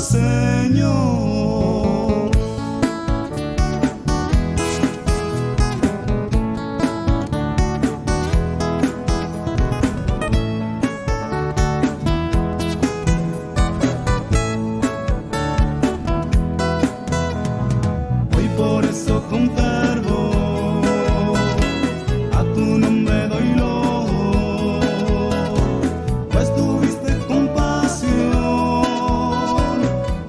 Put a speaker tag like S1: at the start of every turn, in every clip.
S1: Señor. Hoy por eso con fervor a tu nombre doy loor, pues tuviste compasión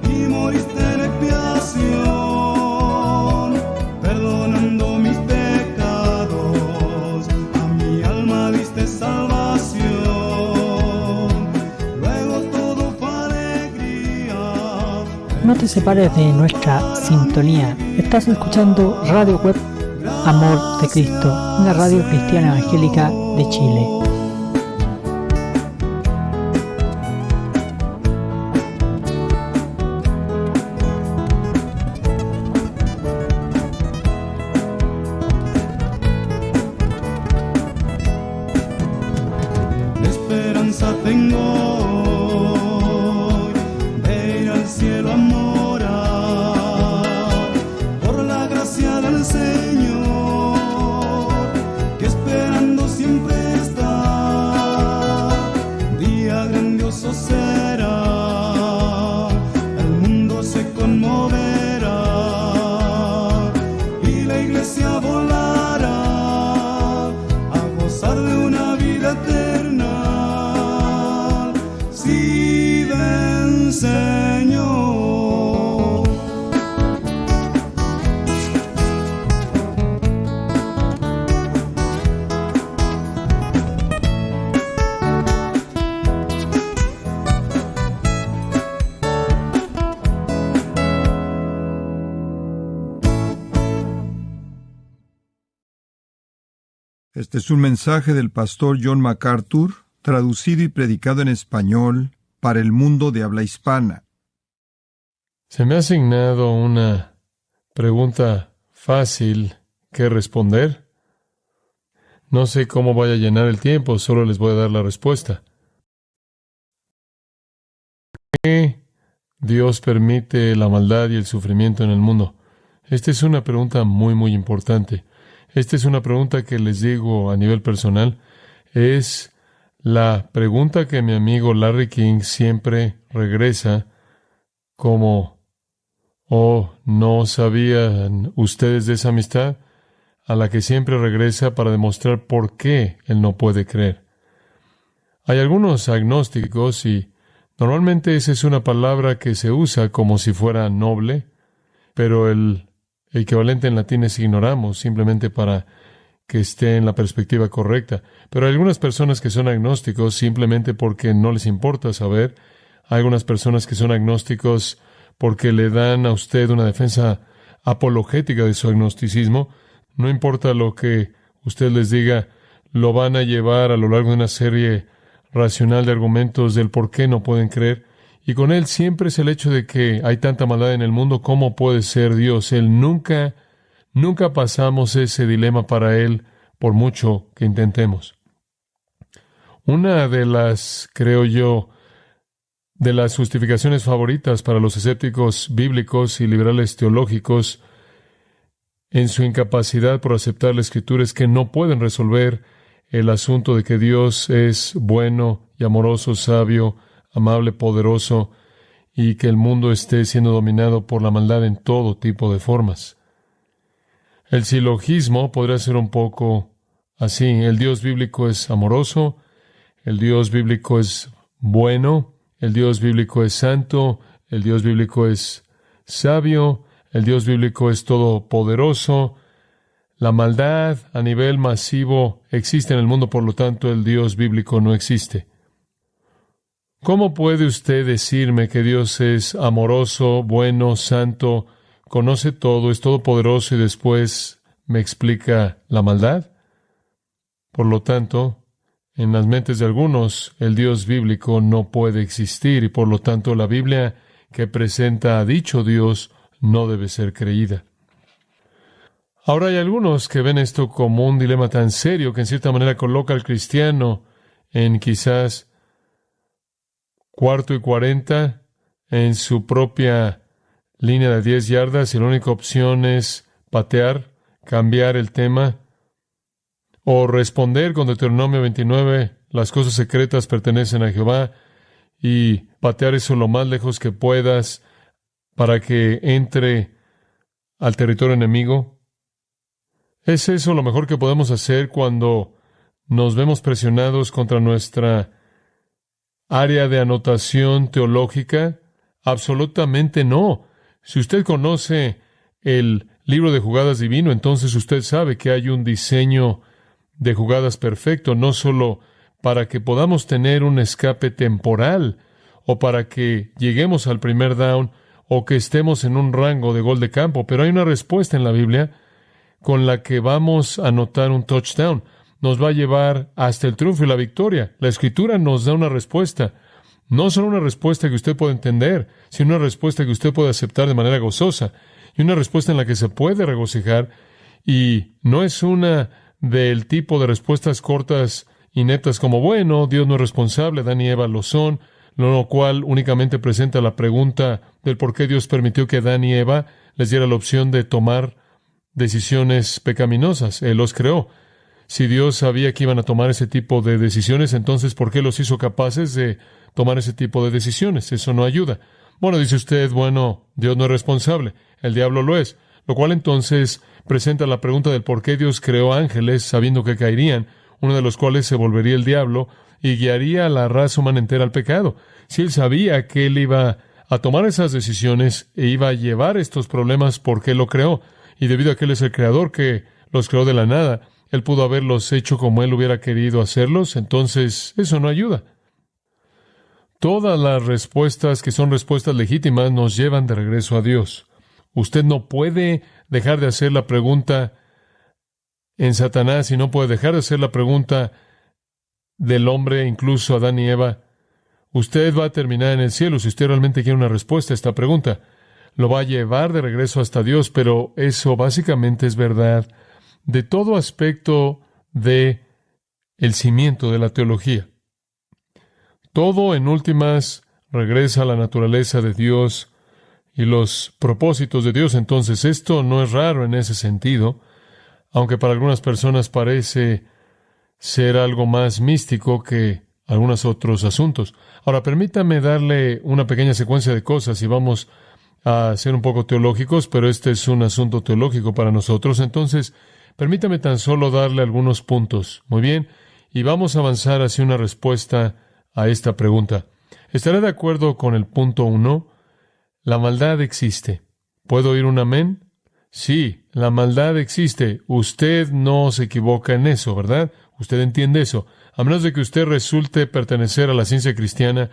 S1: y moriste en expiación, perdonando mis pecados, a mi alma diste salvación, luego todo fue alegría.
S2: No te separes de nuestra sintonía. Estás escuchando Radio Web Amor de Cristo, una radio cristiana evangélica de Chile.
S1: Esperanza tengo hoy de ir al cielo a morar, por la gracia del Señor, que esperando siempre está. Día grandioso será, el mundo se conmoverá y la iglesia volará a gozar de una vida eterna. Sí, ven, Señor.
S3: Este es un mensaje del pastor John MacArthur, traducido y predicado en español para el mundo de habla hispana.
S4: Se me ha asignado una pregunta fácil que responder. No sé cómo vaya a llenar el tiempo, solo les voy a dar la respuesta. ¿Por qué Dios permite la maldad y el sufrimiento en el mundo? Esta es una pregunta muy importante. Esta es una pregunta que les digo a nivel personal. Es la pregunta que mi amigo Larry King siempre regresa como, ¿no sabían ustedes de esa amistad? A la que siempre regresa para demostrar por qué él no puede creer. Hay algunos agnósticos y normalmente esa es una palabra que se usa como si fuera noble, pero el equivalente en latín es ignoramos, simplemente para que esté en la perspectiva correcta. Pero hay algunas personas que son agnósticos simplemente porque no les importa saber. Hay algunas personas que son agnósticos porque le dan a usted una defensa apologética de su agnosticismo. No importa lo que usted les diga, lo van a llevar a lo largo de una serie racional de argumentos del por qué no pueden creer. Y con él siempre es el hecho de que hay tanta maldad en el mundo, ¿cómo puede ser Dios? Él nunca pasamos ese dilema para él, por mucho que intentemos. Una de las, creo yo, de las justificaciones favoritas para los escépticos bíblicos y liberales teológicos en su incapacidad por aceptar la Escritura es que no pueden resolver el asunto de que Dios es bueno y amoroso, sabio, amable, poderoso, y que el mundo esté siendo dominado por la maldad en todo tipo de formas. El silogismo podría ser un poco así. El Dios bíblico es amoroso, el Dios bíblico es bueno, el Dios bíblico es santo, el Dios bíblico es sabio, el Dios bíblico es todopoderoso. La maldad a nivel masivo existe en el mundo, por lo tanto el Dios bíblico no existe. ¿Cómo puede usted decirme que Dios es amoroso, bueno, santo, conoce todo, es todopoderoso y después me explica la maldad? Por lo tanto, en las mentes de algunos, el Dios bíblico no puede existir y por lo tanto la Biblia que presenta a dicho Dios no debe ser creída. Ahora hay algunos que ven esto como un dilema tan serio que en cierta manera coloca al cristiano en quizás cuarto y 40 en su propia línea de 10 yardas y la única opción es patear, cambiar el tema o responder con Deuteronomio 29, las cosas secretas pertenecen a Jehová, y patear eso lo más lejos que puedas para que entre al territorio enemigo. ¿Es eso lo mejor que podemos hacer cuando nos vemos presionados contra nuestra área de anotación teológica? Absolutamente no. Si usted conoce el libro de jugadas divino, entonces usted sabe que hay un diseño de jugadas perfecto, no solo para que podamos tener un escape temporal o para que lleguemos al primer down o que estemos en un rango de gol de campo, pero hay una respuesta en la Biblia con la que vamos a anotar un touchdown. Nos va a llevar hasta el triunfo y la victoria. La Escritura nos da una respuesta. No solo una respuesta que usted puede entender, sino una respuesta que usted puede aceptar de manera gozosa y una respuesta en la que se puede regocijar, y no es una del tipo de respuestas cortas y netas como, bueno, Dios no es responsable, Adán y Eva lo son, lo cual únicamente presenta la pregunta del por qué Dios permitió que Adán y Eva les diera la opción de tomar decisiones pecaminosas. Él los creó. Si Dios sabía que iban a tomar ese tipo de decisiones, entonces ¿por qué los hizo capaces de tomar ese tipo de decisiones? Eso no ayuda. Bueno, dice usted, bueno, Dios no es responsable, el diablo lo es, lo cual entonces presenta la pregunta del por qué Dios creó ángeles sabiendo que caerían, uno de los cuales se volvería el diablo y guiaría a la raza humana entera al pecado. Si Él sabía que Él iba a tomar esas decisiones e iba a llevar estos problemas, ¿por qué lo creó? Y debido a que Él es el creador que los creó de la nada, Él pudo haberlos hecho como Él hubiera querido hacerlos, entonces eso no ayuda. Todas las respuestas que son respuestas legítimas nos llevan de regreso a Dios. Usted no puede dejar de hacer la pregunta en Satanás y no puede dejar de hacer la pregunta del hombre, incluso Adán y Eva. Usted va a terminar en el cielo si usted realmente quiere una respuesta a esta pregunta. Lo va a llevar de regreso hasta Dios, pero eso básicamente es verdad de todo aspecto de el cimiento de la teología. Todo, en últimas, regresa a la naturaleza de Dios y los propósitos de Dios. Entonces, esto no es raro en ese sentido, aunque para algunas personas parece ser algo más místico que algunos otros asuntos. Ahora, permítame darle una pequeña secuencia de cosas y vamos a ser un poco teológicos, pero este es un asunto teológico para nosotros. Entonces, permítame tan solo darle algunos puntos. Muy bien, y vamos a avanzar hacia una respuesta a esta pregunta. ¿Estará de acuerdo con el punto 1? La maldad existe. ¿Puedo oír un amén? Sí, la maldad existe. Usted no se equivoca en eso, ¿verdad? Usted entiende eso. A menos de que usted resulte pertenecer a la ciencia cristiana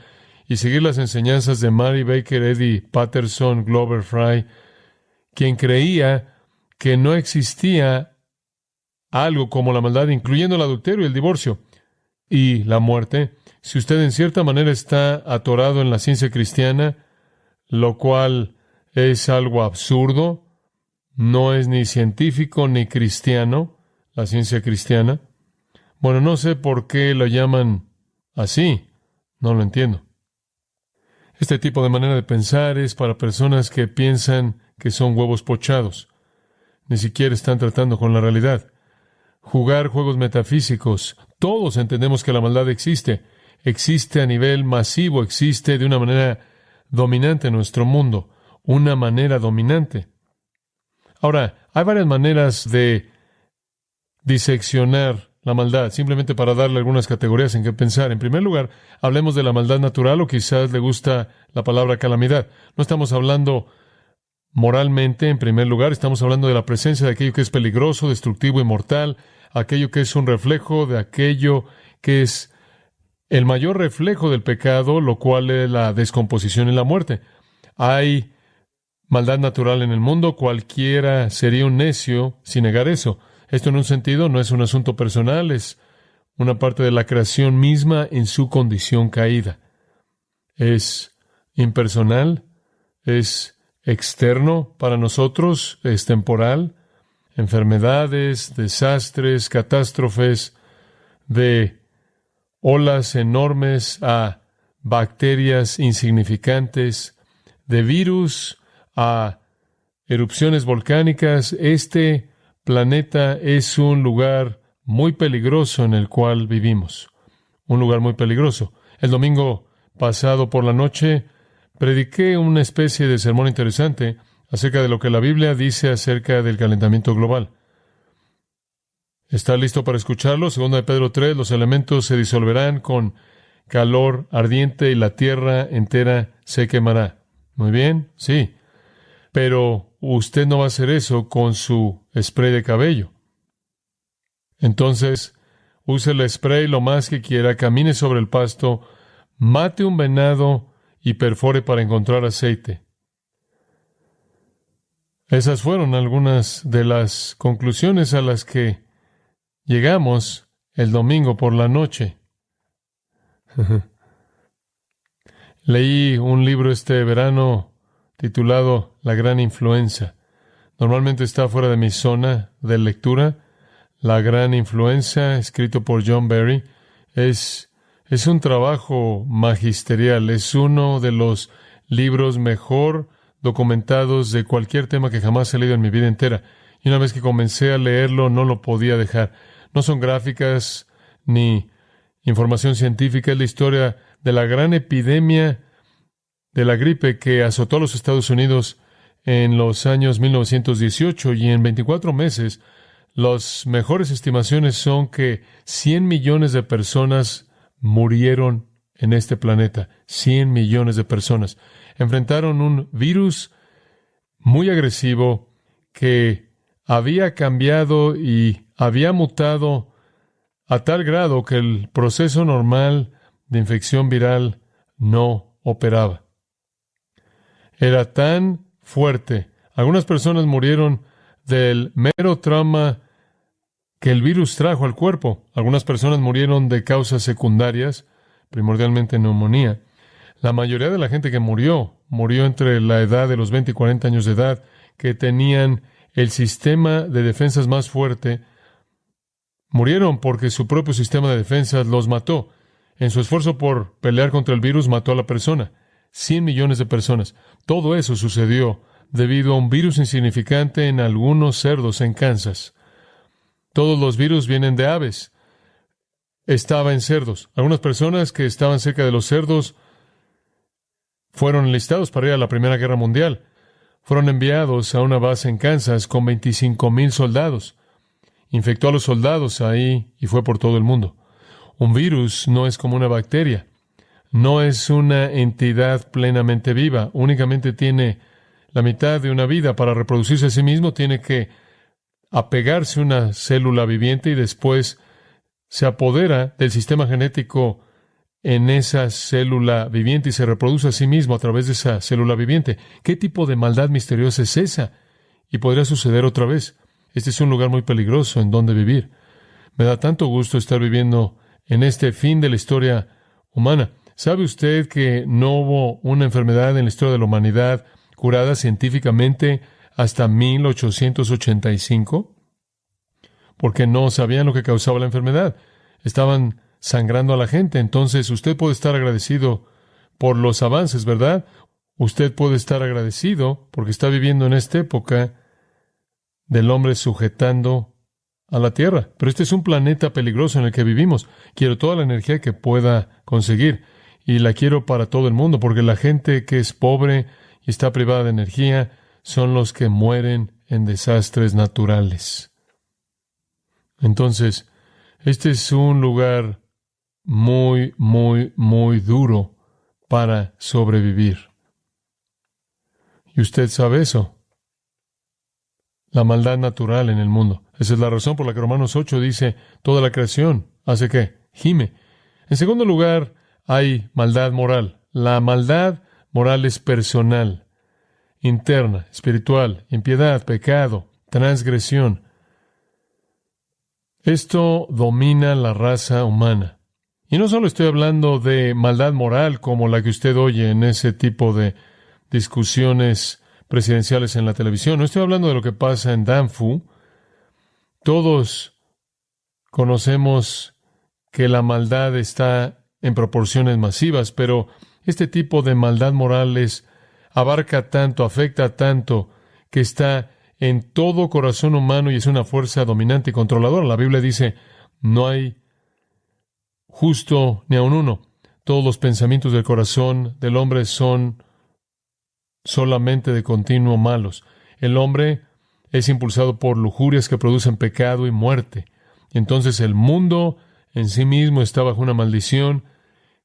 S4: y seguir las enseñanzas de Mary Baker Eddy, Patterson, Glover Fry, quien creía que no existía algo como la maldad, incluyendo el adulterio y el divorcio y la muerte. Si usted en cierta manera está atorado en la ciencia cristiana, lo cual es algo absurdo, no es ni científico ni cristiano, la ciencia cristiana. Bueno, no sé por qué lo llaman así, no lo entiendo. Este tipo de manera de pensar es para personas que piensan que son huevos pochados. Ni siquiera están tratando con la realidad. Jugar juegos metafísicos. Todos entendemos que la maldad existe. Existe a nivel masivo, existe de una manera dominante en nuestro mundo. Una manera dominante. Ahora, hay varias maneras de diseccionar la maldad, simplemente para darle algunas categorías en qué pensar. En primer lugar, hablemos de la maldad natural, o quizás le gusta la palabra calamidad. No estamos hablando moralmente, en primer lugar, estamos hablando de la presencia de aquello que es peligroso, destructivo y mortal, aquello que es un reflejo de aquello que es el mayor reflejo del pecado, lo cual es la descomposición y la muerte. Hay maldad natural en el mundo, cualquiera sería un necio sin negar eso. Esto en un sentido no es un asunto personal, es una parte de la creación misma en su condición caída. Es impersonal, es externo para nosotros, es temporal, enfermedades, desastres, catástrofes, de olas enormes a bacterias insignificantes, de virus a erupciones volcánicas. Este planeta es un lugar muy peligroso en el cual vivimos. Un lugar muy peligroso. El domingo pasado por la noche prediqué una especie de sermón interesante acerca de lo que la Biblia dice acerca del calentamiento global. ¿Está listo para escucharlo? 2 de Pedro 3, los elementos se disolverán con calor ardiente y la tierra entera se quemará. Muy bien, sí. Pero usted no va a hacer eso con su spray de cabello. Entonces, use el spray lo más que quiera, camine sobre el pasto, mate un venado y perfore para encontrar aceite. Esas fueron algunas de las conclusiones a las que llegamos el domingo por la noche. Leí un libro este verano titulado La Gran Influenza. Normalmente está fuera de mi zona de lectura. La Gran Influenza, escrito por John Barry, es un trabajo magisterial. Es uno de los libros mejor documentados de cualquier tema que jamás he leído en mi vida entera. Y una vez que comencé a leerlo, no lo podía dejar. No son gráficas ni información científica, es la historia de la gran epidemia de la gripe que azotó a los Estados Unidos en los años 1918, y en 24 meses las mejores estimaciones son que 100 millones de personas murieron en este planeta. 100 millones de personas enfrentaron un virus muy agresivo que había cambiado y había mutado a tal grado que el proceso normal de infección viral no operaba. Era tan fuerte. Algunas personas murieron del mero trauma que el virus trajo al cuerpo. Algunas personas murieron de causas secundarias, primordialmente neumonía. La mayoría de la gente que murió entre la edad de los 20 y 40 años de edad, que tenían el sistema de defensas más fuerte, murieron porque su propio sistema de defensas los mató. En su esfuerzo por pelear contra el virus, mató a la persona. 100 millones de personas. Todo eso sucedió debido a un virus insignificante en algunos cerdos en Kansas. Todos los virus vienen de aves. Estaba en cerdos. Algunas personas que estaban cerca de los cerdos fueron enlistados para ir a la Primera Guerra Mundial. Fueron enviados a una base en Kansas con 25,000 soldados. Infectó a los soldados ahí y fue por todo el mundo. Un virus no es como una bacteria. No es una entidad plenamente viva. Únicamente tiene la mitad de una vida. Para reproducirse a sí mismo tiene que apegarse a una célula viviente y después se apodera del sistema genético en esa célula viviente y se reproduce a sí mismo a través de esa célula viviente. ¿Qué tipo de maldad misteriosa es esa? Y podría suceder otra vez. Este es un lugar muy peligroso en donde vivir. Me da tanto gusto estar viviendo en este fin de la historia humana. ¿Sabe usted que no hubo una enfermedad en la historia de la humanidad curada científicamente hasta 1885? Porque no sabían lo que causaba la enfermedad. Estaban sangrando a la gente. Entonces usted puede estar agradecido por los avances, ¿verdad? Usted puede estar agradecido porque está viviendo en esta época del hombre sujetando a la Tierra. Pero este es un planeta peligroso en el que vivimos. Quiero toda la energía que pueda conseguir y la quiero para todo el mundo, porque la gente que es pobre y está privada de energía son los que mueren en desastres naturales. Entonces, este es un lugar muy, muy, muy duro para sobrevivir. Y usted sabe eso. La maldad natural en el mundo. Esa es la razón por la que Romanos 8 dice, toda la creación hace ¿qué? Gime. En segundo lugar, hay maldad moral. La maldad moral es personal, interna, espiritual, impiedad, pecado, transgresión. Esto domina la raza humana. Y no solo estoy hablando de maldad moral como la que usted oye en ese tipo de discusiones presidenciales en la televisión. No estoy hablando de lo que pasa en Danfu. Todos conocemos que la maldad está en proporciones masivas, pero este tipo de maldad moral es abarca tanto, afecta tanto, que está en todo corazón humano y es una fuerza dominante y controladora. La Biblia dice, no hay justo ni aun uno. Todos los pensamientos del corazón del hombre son solamente de continuo malos. El hombre es impulsado por lujurias que producen pecado y muerte. Y entonces el mundo en sí mismo está bajo una maldición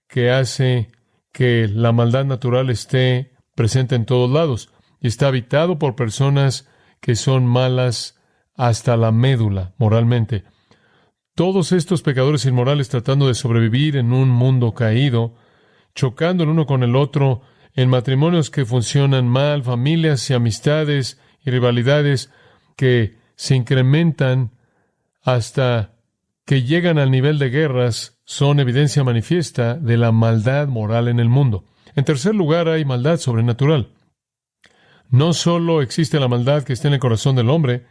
S4: que hace que la maldad natural esté presente en todos lados. Y está habitado por personas que son malas hasta la médula, moralmente. Todos estos pecadores inmorales tratando de sobrevivir en un mundo caído, chocando el uno con el otro, en matrimonios que funcionan mal, familias y amistades y rivalidades que se incrementan hasta que llegan al nivel de guerras, son evidencia manifiesta de la maldad moral en el mundo. En tercer lugar, hay maldad sobrenatural. No solo existe la maldad que está en el corazón del hombre,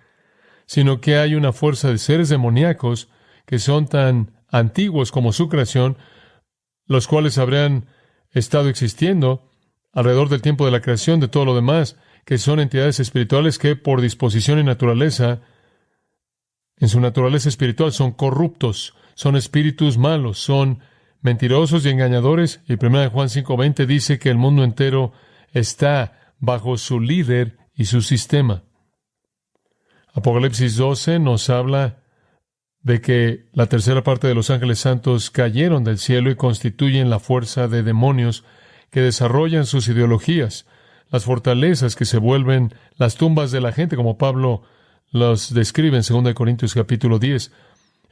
S4: sino que hay una fuerza de seres demoníacos que son tan antiguos como su creación, los cuales habrían estado existiendo alrededor del tiempo de la creación, de todo lo demás, que son entidades espirituales que por disposición y naturaleza, en su naturaleza espiritual, son corruptos, son espíritus malos, son mentirosos y engañadores. Y 1 Juan 5:20 dice que el mundo entero está bajo su líder y su sistema. Apocalipsis 12 nos habla de que la tercera parte de los ángeles santos cayeron del cielo y constituyen la fuerza de demonios que desarrollan sus ideologías, las fortalezas que se vuelven las tumbas de la gente, como Pablo los describe en 2 Corintios capítulo 10.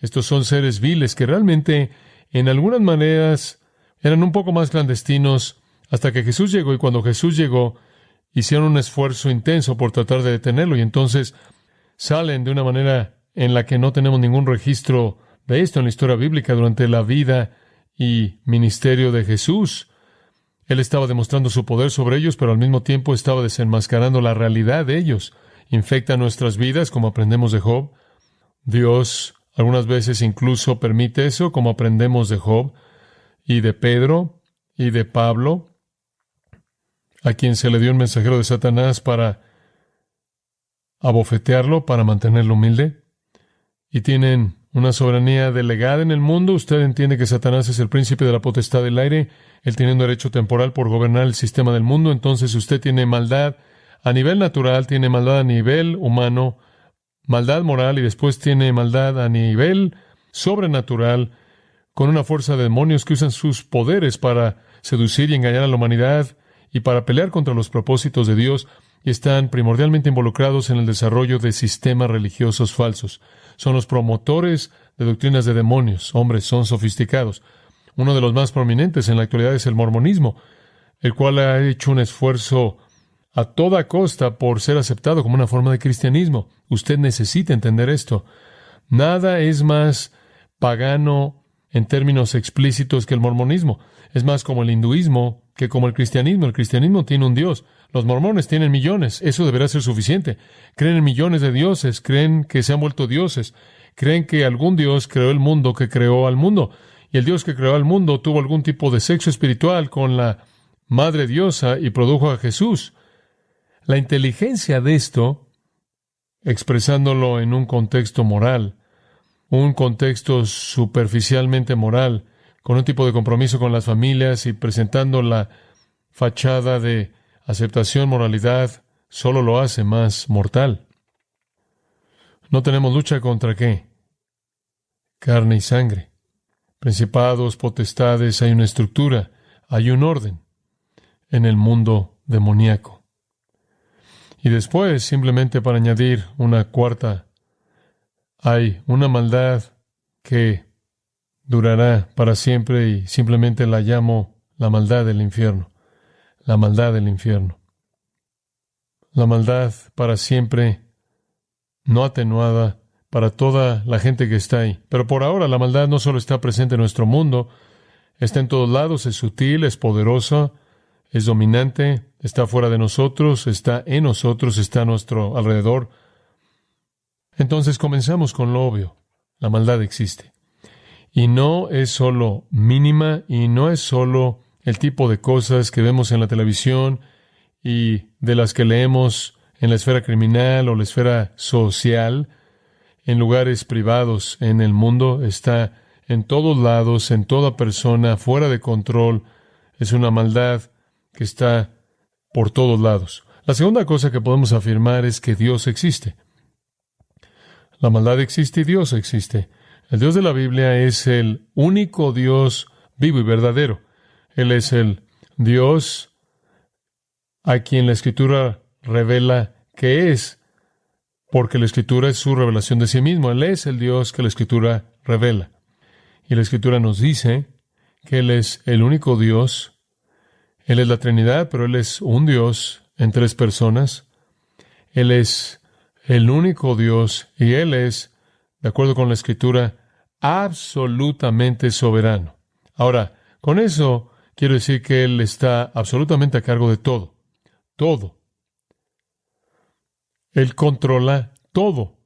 S4: Estos son seres viles que realmente, en algunas maneras, eran un poco más clandestinos hasta que Jesús llegó, y cuando Jesús llegó, hicieron un esfuerzo intenso por tratar de detenerlo, y entonces salen de una manera en la que no tenemos ningún registro de esto en la historia bíblica durante la vida y ministerio de Jesús. Él estaba demostrando su poder sobre ellos, pero al mismo tiempo estaba desenmascarando la realidad de ellos. Infecta nuestras vidas, como aprendemos de Job. Dios algunas veces incluso permite eso, como aprendemos de Job y de Pedro y de Pablo, a quien se le dio un mensajero de Satanás para abofetearlo, para mantenerlo humilde. Y tienen una soberanía delegada en el mundo. Usted entiende que Satanás es el príncipe de la potestad del aire, él teniendo derecho temporal por gobernar el sistema del mundo. Entonces usted tiene maldad a nivel natural, tiene maldad a nivel humano, maldad moral, y después tiene maldad a nivel sobrenatural, con una fuerza de demonios que usan sus poderes para seducir y engañar a la humanidad y para pelear contra los propósitos de Dios, y están primordialmente involucrados en el desarrollo de sistemas religiosos falsos. Son los promotores de doctrinas de demonios. Hombres, son sofisticados. Uno de los más prominentes en la actualidad es el mormonismo, el cual ha hecho un esfuerzo a toda costa por ser aceptado como una forma de cristianismo. Usted necesita entender esto. Nada es más pagano en términos explícitos que el mormonismo. Es más como el hinduismo que como el cristianismo. El cristianismo tiene un Dios. Los mormones tienen millones. Eso deberá ser suficiente. Creen en millones de dioses. Creen que se han vuelto dioses. Creen que algún Dios creó el mundo que creó al mundo. Y el Dios que creó al mundo tuvo algún tipo de sexo espiritual con la Madre Diosa y produjo a Jesús. La inteligencia de esto, expresándolo en un contexto moral, un contexto superficialmente moral, con un tipo de compromiso con las familias y presentando la fachada de aceptación, moralidad, solo lo hace más mortal. No tenemos lucha contra ¿qué? Carne y sangre. Principados, potestades, hay una estructura, hay un orden en el mundo demoníaco. Y después, simplemente para añadir una cuarta, hay una maldad que durará para siempre y simplemente la llamo la maldad del infierno. La maldad del infierno. La maldad para siempre, no atenuada para toda la gente que está ahí. Pero por ahora la maldad no solo está presente en nuestro mundo, está en todos lados, es sutil, es poderosa, es dominante, está fuera de nosotros, está en nosotros, está a nuestro alrededor. Entonces comenzamos con lo obvio. La maldad existe. Y no es solo mínima, y no es solo el tipo de cosas que vemos en la televisión y de las que leemos en la esfera criminal o la esfera social, en lugares privados en el mundo, está en todos lados, en toda persona, fuera de control. Es una maldad que está por todos lados. La segunda cosa que podemos afirmar es que Dios existe. La maldad existe y Dios existe. El Dios de la Biblia es el único Dios vivo y verdadero. Él es el Dios a quien la Escritura revela que es, porque la Escritura es su revelación de sí mismo. Él es el Dios que la Escritura revela. Y la Escritura nos dice que Él es el único Dios. Él es la Trinidad, pero Él es un Dios en tres personas. Él es el único Dios y Él es, de acuerdo con la Escritura, absolutamente soberano. Ahora, con eso quiero decir que Él está absolutamente a cargo de todo. Todo. Él controla todo.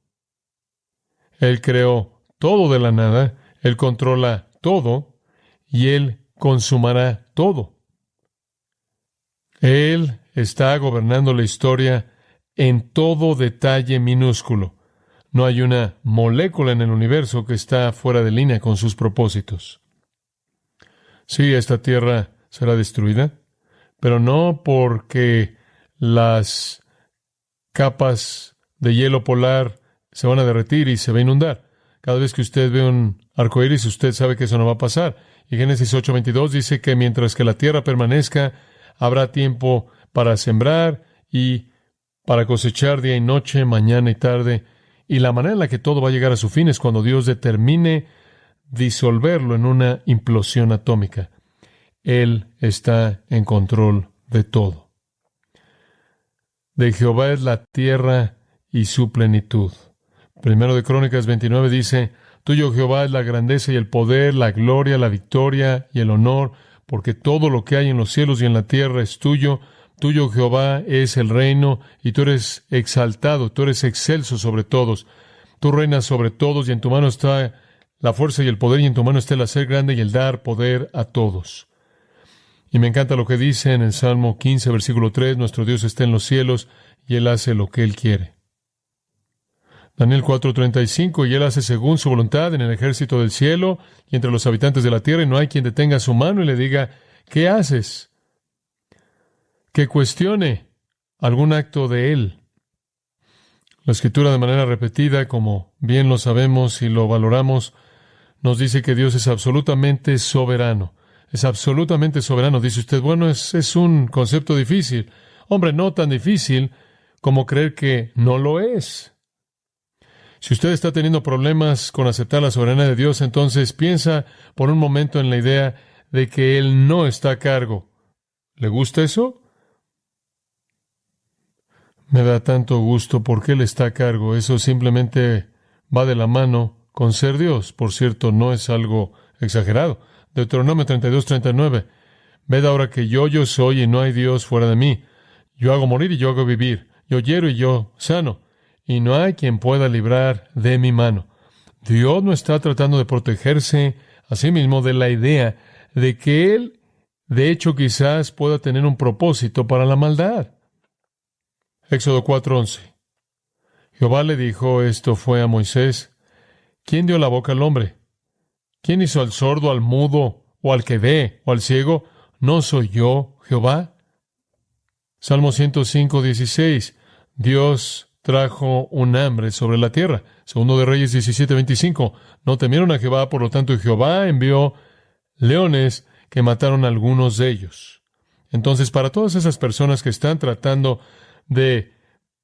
S4: Él creó todo de la nada. Él controla todo y Él consumará todo. Él está gobernando la historia en todo detalle minúsculo. No hay una molécula en el universo que está fuera de línea con sus propósitos. Sí, esta tierra será destruida, pero no porque las capas de hielo polar se van a derretir y se va a inundar. Cada vez que usted ve un arcoíris, usted sabe que eso no va a pasar. Y Génesis 8:22 dice que mientras que la tierra permanezca, habrá tiempo para sembrar y para cosechar día y noche, mañana y tarde. Y la manera en la que todo va a llegar a su fin es cuando Dios determine disolverlo en una implosión atómica. Él está en control de todo. De Jehová es la tierra y su plenitud. Primero de Crónicas 29 dice, tuyo Jehová es la grandeza y el poder, la gloria, la victoria y el honor, porque todo lo que hay en los cielos y en la tierra es tuyo. Tuyo Jehová es el reino y tú eres exaltado, tú eres excelso sobre todos. Tú reinas sobre todos y en tu mano está la fuerza y el poder y en tu mano está el hacer grande y el dar poder a todos. Y me encanta lo que dice en el Salmo 15, versículo 3, nuestro Dios está en los cielos y Él hace lo que Él quiere. Daniel 4:35, y Él hace según su voluntad en el ejército del cielo y entre los habitantes de la tierra, y no hay quien detenga su mano y le diga, ¿qué haces? Que cuestione algún acto de Él. La Escritura, de manera repetida, como bien lo sabemos y lo valoramos, nos dice que Dios es absolutamente soberano. Es absolutamente soberano. Dice usted, bueno, es un concepto difícil. Hombre, no tan difícil como creer que no lo es. Si usted está teniendo problemas con aceptar la soberanía de Dios, entonces piensa por un momento en la idea de que Él no está a cargo. ¿Le gusta eso? Me da tanto gusto porque Él está a cargo. Eso simplemente va de la mano con ser Dios. Por cierto, no es algo exagerado. Deuteronomio 32:39. Ved ahora que yo soy y no hay Dios fuera de mí. Yo hago morir y yo hago vivir. Yo hiero y yo sano. Y no hay quien pueda librar de mi mano. Dios no está tratando de protegerse a sí mismo de la idea de que Él, de hecho, quizás pueda tener un propósito para la maldad. Éxodo 4:11. Jehová le dijo, esto fue a Moisés, ¿quién dio la boca al hombre? ¿Quién hizo al sordo, al mudo, o al que ve, o al ciego? ¿No soy yo, Jehová? Salmo 105:16. Dios trajo un hambre sobre la tierra. Segundo de Reyes 17:25. No temieron a Jehová, por lo tanto Jehová envió leones que mataron a algunos de ellos. Entonces, para todas esas personas que están tratando de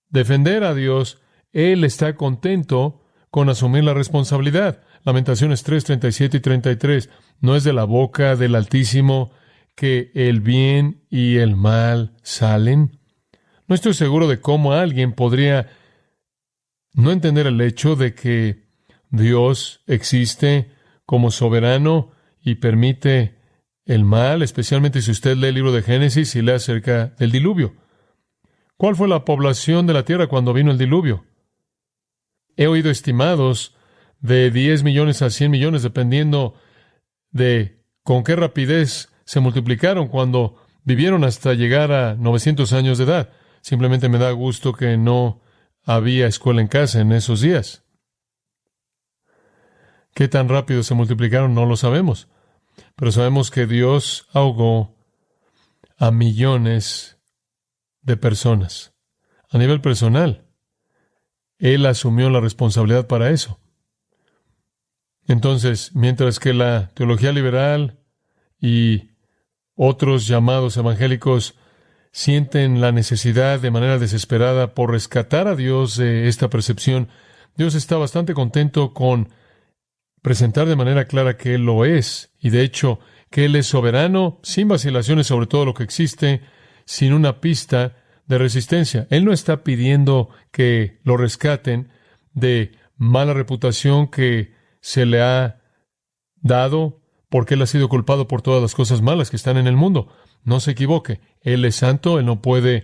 S4: defender a Dios, Él está contento con asumir la responsabilidad. Lamentaciones 3:37 y 33. No es de la boca del Altísimo que el bien y el mal salen. No estoy seguro de cómo alguien podría no entender el hecho de que Dios existe como soberano y permite el mal, especialmente si usted lee el libro de Génesis y lee acerca del diluvio. ¿Cuál fue la población de la tierra cuando vino el diluvio? He oído estimados de 10 millones a 100 millones, dependiendo de con qué rapidez se multiplicaron cuando vivieron hasta llegar a 900 años de edad. Simplemente me da gusto que no había escuela en casa en esos días. ¿Qué tan rápido se multiplicaron? No lo sabemos. Pero sabemos que Dios ahogó a millones de personas. A nivel personal, Él asumió la responsabilidad para eso. Entonces, mientras que la teología liberal y otros llamados evangélicos sienten la necesidad de manera desesperada por rescatar a Dios de esta percepción, Dios está bastante contento con presentar de manera clara que Él lo es, y de hecho que Él es soberano, sin vacilaciones sobre todo lo que existe, sin una pista de resistencia. Él no está pidiendo que lo rescaten de mala reputación que se le ha dado porque Él ha sido culpado por todas las cosas malas que están en el mundo. No se equivoque. Él es santo, Él no puede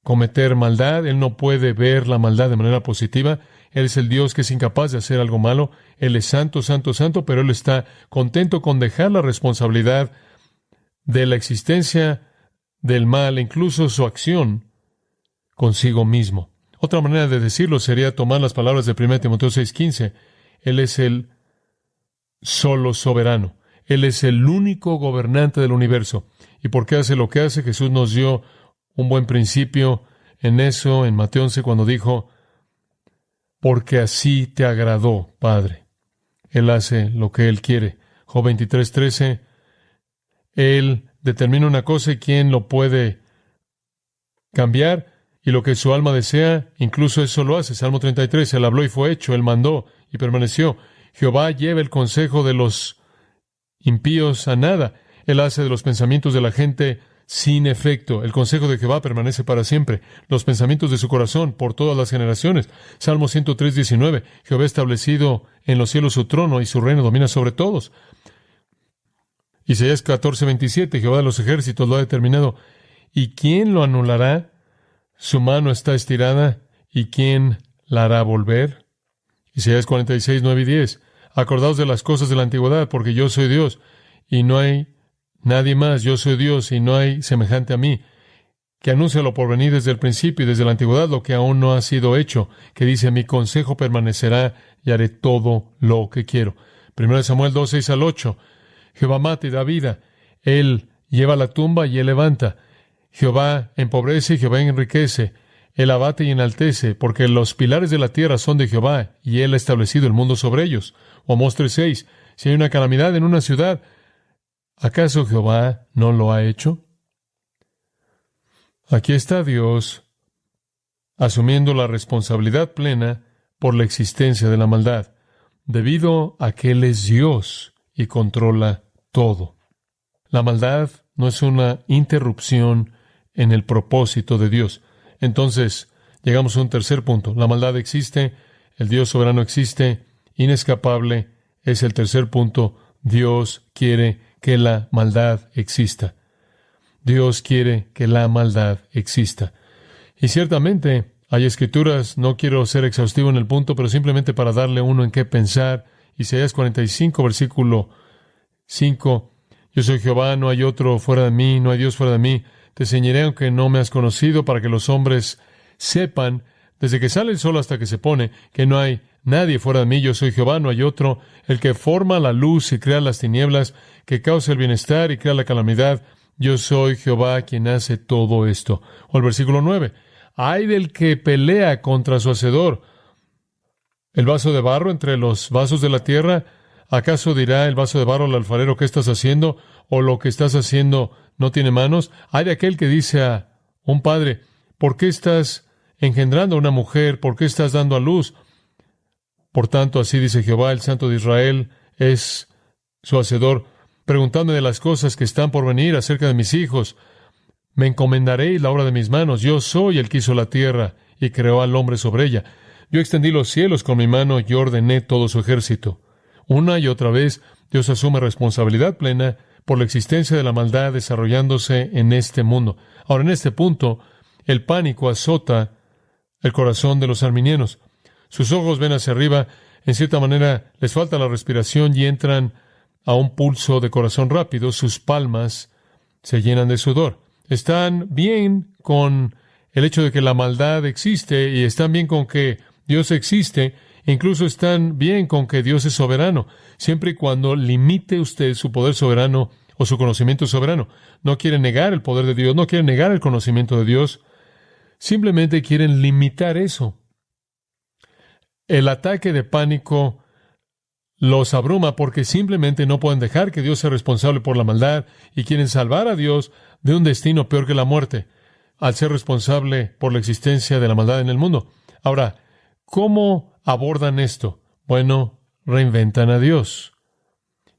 S4: cometer maldad, Él no puede ver la maldad de manera positiva. Él es el Dios que es incapaz de hacer algo malo. Él es santo, santo, santo, pero Él está contento con dejar la responsabilidad de la existencia del mal, incluso su acción, consigo mismo. Otra manera de decirlo sería tomar las palabras de 1 Timoteo 6:15. Él es el solo soberano. Él es el único gobernante del universo. ¿Y por qué hace lo que hace? Jesús nos dio un buen principio en eso, en Mateo 11, cuando dijo, porque así te agradó, Padre. Él hace lo que Él quiere. Job 23:13, Él determina una cosa y quién lo puede cambiar, y lo que su alma desea, incluso eso lo hace. Salmo 33, Él habló y fue hecho, Él mandó y permaneció. Jehová lleva el consejo de los impíos a nada. Él hace de los pensamientos de la gente sin efecto. El consejo de Jehová permanece para siempre. Los pensamientos de su corazón por todas las generaciones. Salmo 103:19. Jehová ha establecido en los cielos su trono y su reino domina sobre todos. Isaías 14:27. Jehová de los ejércitos lo ha determinado. ¿Y quién lo anulará? Su mano está estirada. ¿Y quién la hará volver? Isaías 46:9-10. Acordaos de las cosas de la antigüedad, porque yo soy Dios, y no hay nadie más. Yo soy Dios, y no hay semejante a mí, que anuncia lo por venir desde el principio y desde la antigüedad lo que aún no ha sido hecho, que dice, mi consejo permanecerá, y haré todo lo que quiero. 1 Samuel 2:6-8. Jehová mata y da vida. Él lleva la tumba y Él levanta. Jehová empobrece y Jehová enriquece. Él abate y enaltece, porque los pilares de la tierra son de Jehová, y Él ha establecido el mundo sobre ellos. O Amós 3:6. Si hay una calamidad en una ciudad, ¿acaso Jehová no lo ha hecho? Aquí está Dios asumiendo la responsabilidad plena por la existencia de la maldad, debido a que Él es Dios y controla todo. La maldad no es una interrupción en el propósito de Dios. Entonces, llegamos a un tercer punto. La maldad existe, el Dios soberano existe, inescapable es el tercer punto. Dios quiere que la maldad exista. Dios quiere que la maldad exista. Y ciertamente hay escrituras, no quiero ser exhaustivo en el punto, pero simplemente para darle uno en qué pensar. Isaías 45, versículo 5. Yo soy Jehová, no hay otro fuera de mí, no hay Dios fuera de mí. Te enseñaré aunque no me has conocido, para que los hombres sepan, desde que sale el sol hasta que se pone, que no hay nadie fuera de mí. Yo soy Jehová, no hay otro, el que forma la luz y crea las tinieblas, que causa el bienestar y crea la calamidad. Yo soy Jehová quien hace todo esto. O el versículo 9. Ay del que pelea contra su hacedor. El vaso de barro entre los vasos de la tierra. ¿Acaso dirá el vaso de barro al alfarero, qué estás haciendo? ¿O lo que estás haciendo no tiene manos? Hay de aquel que dice a un padre, ¿por qué estás engendrando a una mujer? ¿Por qué estás dando a luz? Por tanto, así dice Jehová, el Santo de Israel, es su hacedor. Preguntadme de las cosas que están por venir acerca de mis hijos. Me encomendaréis la obra de mis manos. Yo soy el que hizo la tierra y creó al hombre sobre ella. Yo extendí los cielos con mi mano y ordené todo su ejército. Una y otra vez, Dios asume responsabilidad plena por la existencia de la maldad desarrollándose en este mundo. Ahora, en este punto, el pánico azota el corazón de los arminianos. Sus ojos ven hacia arriba, en cierta manera les falta la respiración y entran a un pulso de corazón rápido. Sus palmas se llenan de sudor. Están bien con el hecho de que la maldad existe y están bien con que Dios existe. Incluso están bien con que Dios es soberano, siempre y cuando limite usted su poder soberano o su conocimiento soberano. No quieren negar el poder de Dios, no quieren negar el conocimiento de Dios, simplemente quieren limitar eso. El ataque de pánico los abruma porque simplemente no pueden dejar que Dios sea responsable por la maldad y quieren salvar a Dios de un destino peor que la muerte, al ser responsable por la existencia de la maldad en el mundo. Ahora, ¿cómo abordan esto? Bueno, reinventan a Dios.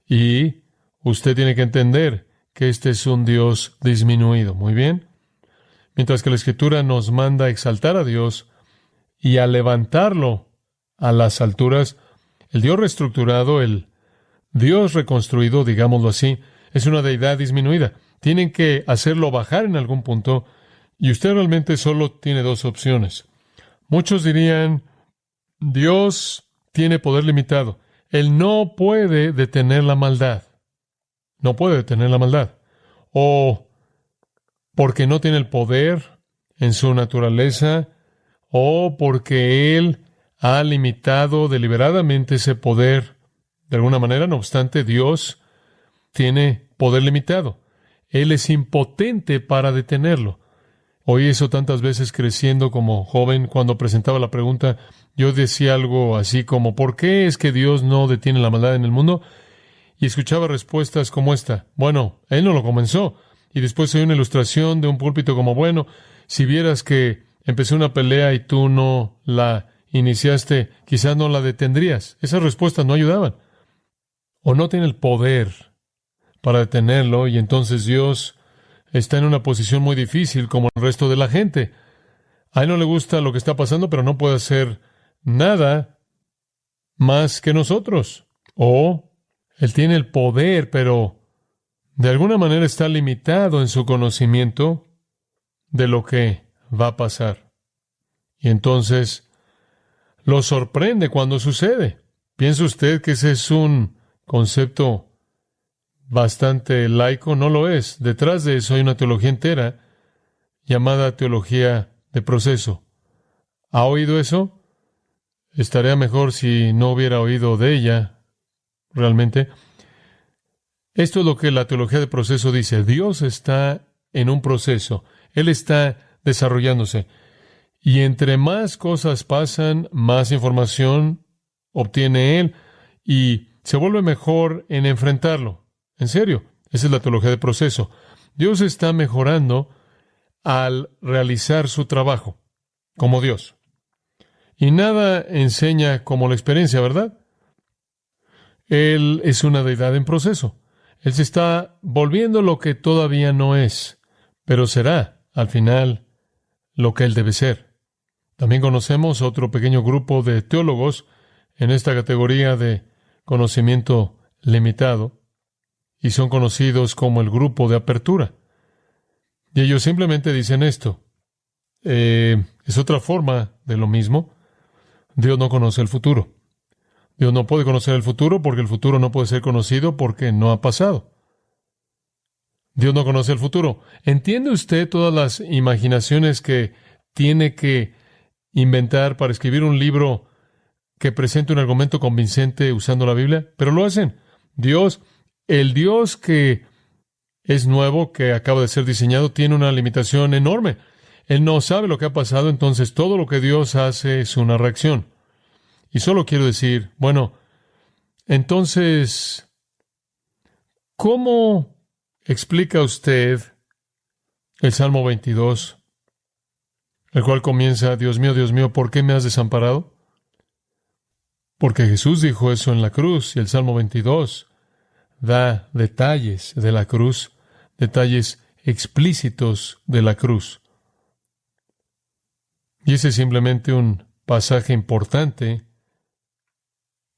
S4: Y usted tiene que entender que este es un Dios disminuido. Muy bien. Mientras que la Escritura nos manda a exaltar a Dios y a levantarlo a las alturas, el Dios reestructurado, el Dios reconstruido, digámoslo así, es una deidad disminuida. Tienen que hacerlo bajar en algún punto y usted realmente solo tiene dos opciones. Muchos dirían, Dios tiene poder limitado. Él no puede detener la maldad. No puede detener la maldad. O porque no tiene el poder en su naturaleza, o porque Él ha limitado deliberadamente ese poder de alguna manera. No obstante, Dios tiene poder limitado. Él es impotente para detenerlo. Oí eso tantas veces creciendo como joven. Cuando presentaba la pregunta, yo decía algo así como, ¿por qué es que Dios no detiene la maldad en el mundo? Y escuchaba respuestas como esta. Bueno, Él no lo comenzó. Y después oí una ilustración de un púlpito como, bueno, si vieras que empecé una pelea y tú no la iniciaste, quizás no la detendrías. Esas respuestas no ayudaban. O no tiene el poder para detenerlo, y entonces Dios está en una posición muy difícil como el resto de la gente. A Él no le gusta lo que está pasando, pero no puede hacer nada más que nosotros. O Él tiene el poder, pero de alguna manera está limitado en su conocimiento de lo que va a pasar. Y entonces lo sorprende cuando sucede. ¿Piensa usted que ese es un concepto bastante laico? No lo es. Detrás de eso hay una teología entera llamada teología de proceso. ¿Ha oído eso? Estaría mejor si no hubiera oído de ella, realmente. Esto es lo que la teología de proceso dice. Dios está en un proceso. Él está desarrollándose. Y entre más cosas pasan, más información obtiene Él y se vuelve mejor en enfrentarlo. En serio, esa es la teología de proceso. Dios está mejorando al realizar su trabajo como Dios. Y nada enseña como la experiencia, ¿verdad? Él es una deidad en proceso. Él se está volviendo lo que todavía no es, pero será, al final, lo que Él debe ser. También conocemos otro pequeño grupo de teólogos en esta categoría de conocimiento limitado, y son conocidos como el grupo de apertura. Y ellos simplemente dicen esto. Es otra forma de lo mismo. Dios no conoce el futuro. Dios no puede conocer el futuro porque el futuro no puede ser conocido porque no ha pasado. Dios no conoce el futuro. ¿Entiende usted todas las imaginaciones que tiene que inventar para escribir un libro que presente un argumento convincente usando la Biblia? Pero lo hacen. Dios, el Dios que es nuevo, que acaba de ser diseñado, tiene una limitación enorme. Él no sabe lo que ha pasado, entonces todo lo que Dios hace es una reacción. Y solo quiero decir, bueno, entonces, ¿cómo explica usted el Salmo 22, el cual comienza, Dios mío, ¿por qué me has desamparado? Porque Jesús dijo eso en la cruz, y el Salmo 22 da detalles de la cruz, detalles explícitos de la cruz. Y ese es simplemente un pasaje importante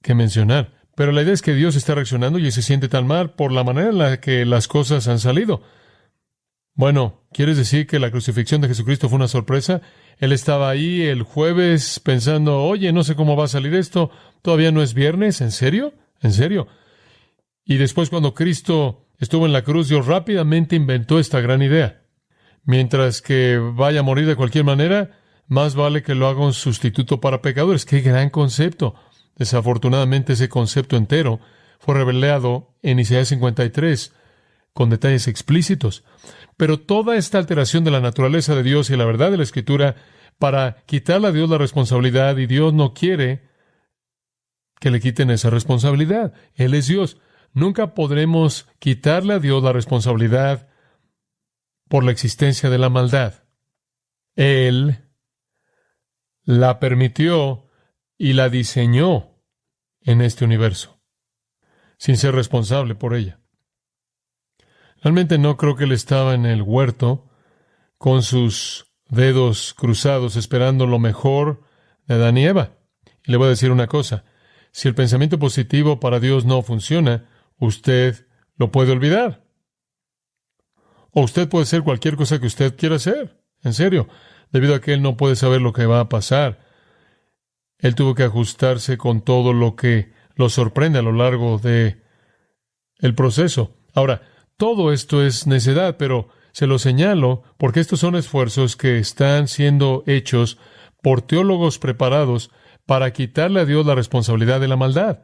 S4: que mencionar. Pero la idea es que Dios está reaccionando y se siente tan mal por la manera en la que las cosas han salido. Bueno, ¿quieres decir que la crucifixión de Jesucristo fue una sorpresa? Él estaba ahí el jueves pensando, oye, no sé cómo va a salir esto, todavía no es viernes, ¿en serio? ¿En serio? Y después cuando Cristo estuvo en la cruz, Dios rápidamente inventó esta gran idea. Mientras que vaya a morir de cualquier manera, más vale que lo haga un sustituto para pecadores. ¡Qué gran concepto! Desafortunadamente, ese concepto entero fue revelado en Isaías 53 con detalles explícitos. Pero toda esta alteración de la naturaleza de Dios y la verdad de la Escritura para quitarle a Dios la responsabilidad, y Dios no quiere que le quiten esa responsabilidad. Él es Dios. Nunca podremos quitarle a Dios la responsabilidad por la existencia de la maldad. Él la permitió y la diseñó en este universo, sin ser responsable por ella. Realmente no creo que él estaba en el huerto con sus dedos cruzados esperando lo mejor de Adán y Eva. Y le voy a decir una cosa. Si el pensamiento positivo para Dios no funciona, usted lo puede olvidar. O usted puede hacer cualquier cosa que usted quiera hacer. En serio. Debido a que él no puede saber lo que va a pasar. Él tuvo que ajustarse con todo lo que lo sorprende a lo largo de el proceso. Ahora, todo esto es necedad, pero se lo señalo porque estos son esfuerzos que están siendo hechos por teólogos preparados para quitarle a Dios la responsabilidad de la maldad.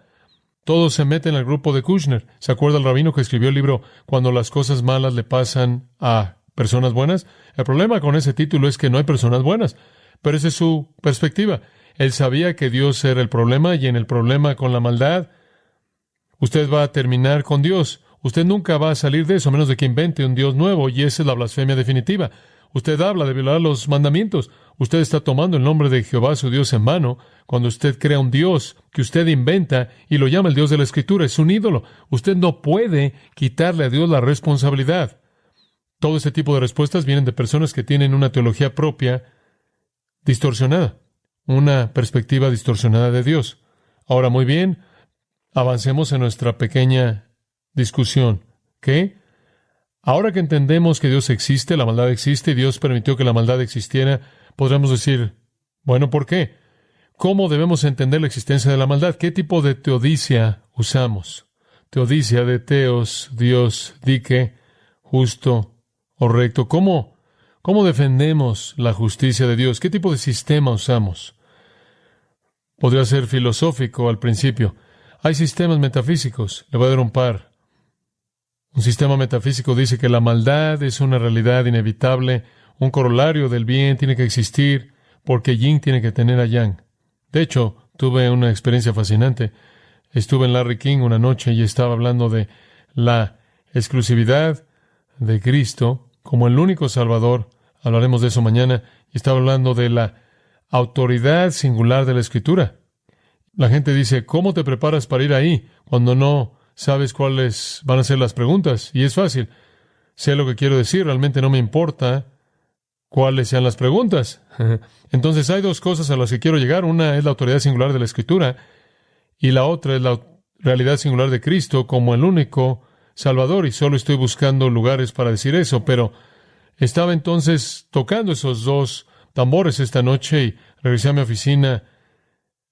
S4: Todos se meten al grupo de Kushner. ¿Se acuerda el rabino que escribió el libro Cuando las cosas malas le pasan a personas buenas? El problema con ese título es que no hay personas buenas, pero esa es su perspectiva. Él sabía que Dios era el problema, y en el problema con la maldad, usted va a terminar con Dios. Usted nunca va a salir de eso, a menos de que invente un Dios nuevo, y esa es la blasfemia definitiva. Usted habla de violar los mandamientos. Usted está tomando el nombre de Jehová, su Dios, en vano, cuando usted crea un Dios que usted inventa y lo llama el Dios de la Escritura. Es un ídolo. Usted no puede quitarle a Dios la responsabilidad. Todo este tipo de respuestas vienen de personas que tienen una teología propia distorsionada, una perspectiva distorsionada de Dios. Ahora, muy bien, avancemos en nuestra pequeña discusión. ¿Qué? Ahora que entendemos que Dios existe, la maldad existe, y Dios permitió que la maldad existiera, podremos decir, bueno, ¿por qué? ¿Cómo debemos entender la existencia de la maldad? ¿Qué tipo de teodicia usamos? Teodicia de teos, Dios, dique, justo o recto. ¿Cómo defendemos la justicia de Dios? ¿Qué tipo de sistema usamos? Podría ser filosófico al principio. Hay sistemas metafísicos. Le voy a dar un par. Un sistema metafísico dice que la maldad es una realidad inevitable, un corolario del bien tiene que existir, porque yin tiene que tener a yang. De hecho, tuve una experiencia fascinante. Estuve en Larry King una noche y estaba hablando de la exclusividad de Cristo como el único Salvador. Hablaremos de eso mañana. Y estaba hablando de la autoridad singular de la Escritura. La gente dice, ¿cómo te preparas para ir ahí cuando no sabes cuáles van a ser las preguntas? Y es fácil. Sé lo que quiero decir, realmente no me importa cuáles sean las preguntas. Entonces hay dos cosas a las que quiero llegar. Una es la autoridad singular de la Escritura y la otra es la realidad singular de Cristo como el único Salvador. Y solo estoy buscando lugares para decir eso, pero estaba entonces tocando esos dos tambores esta noche y regresé a mi oficina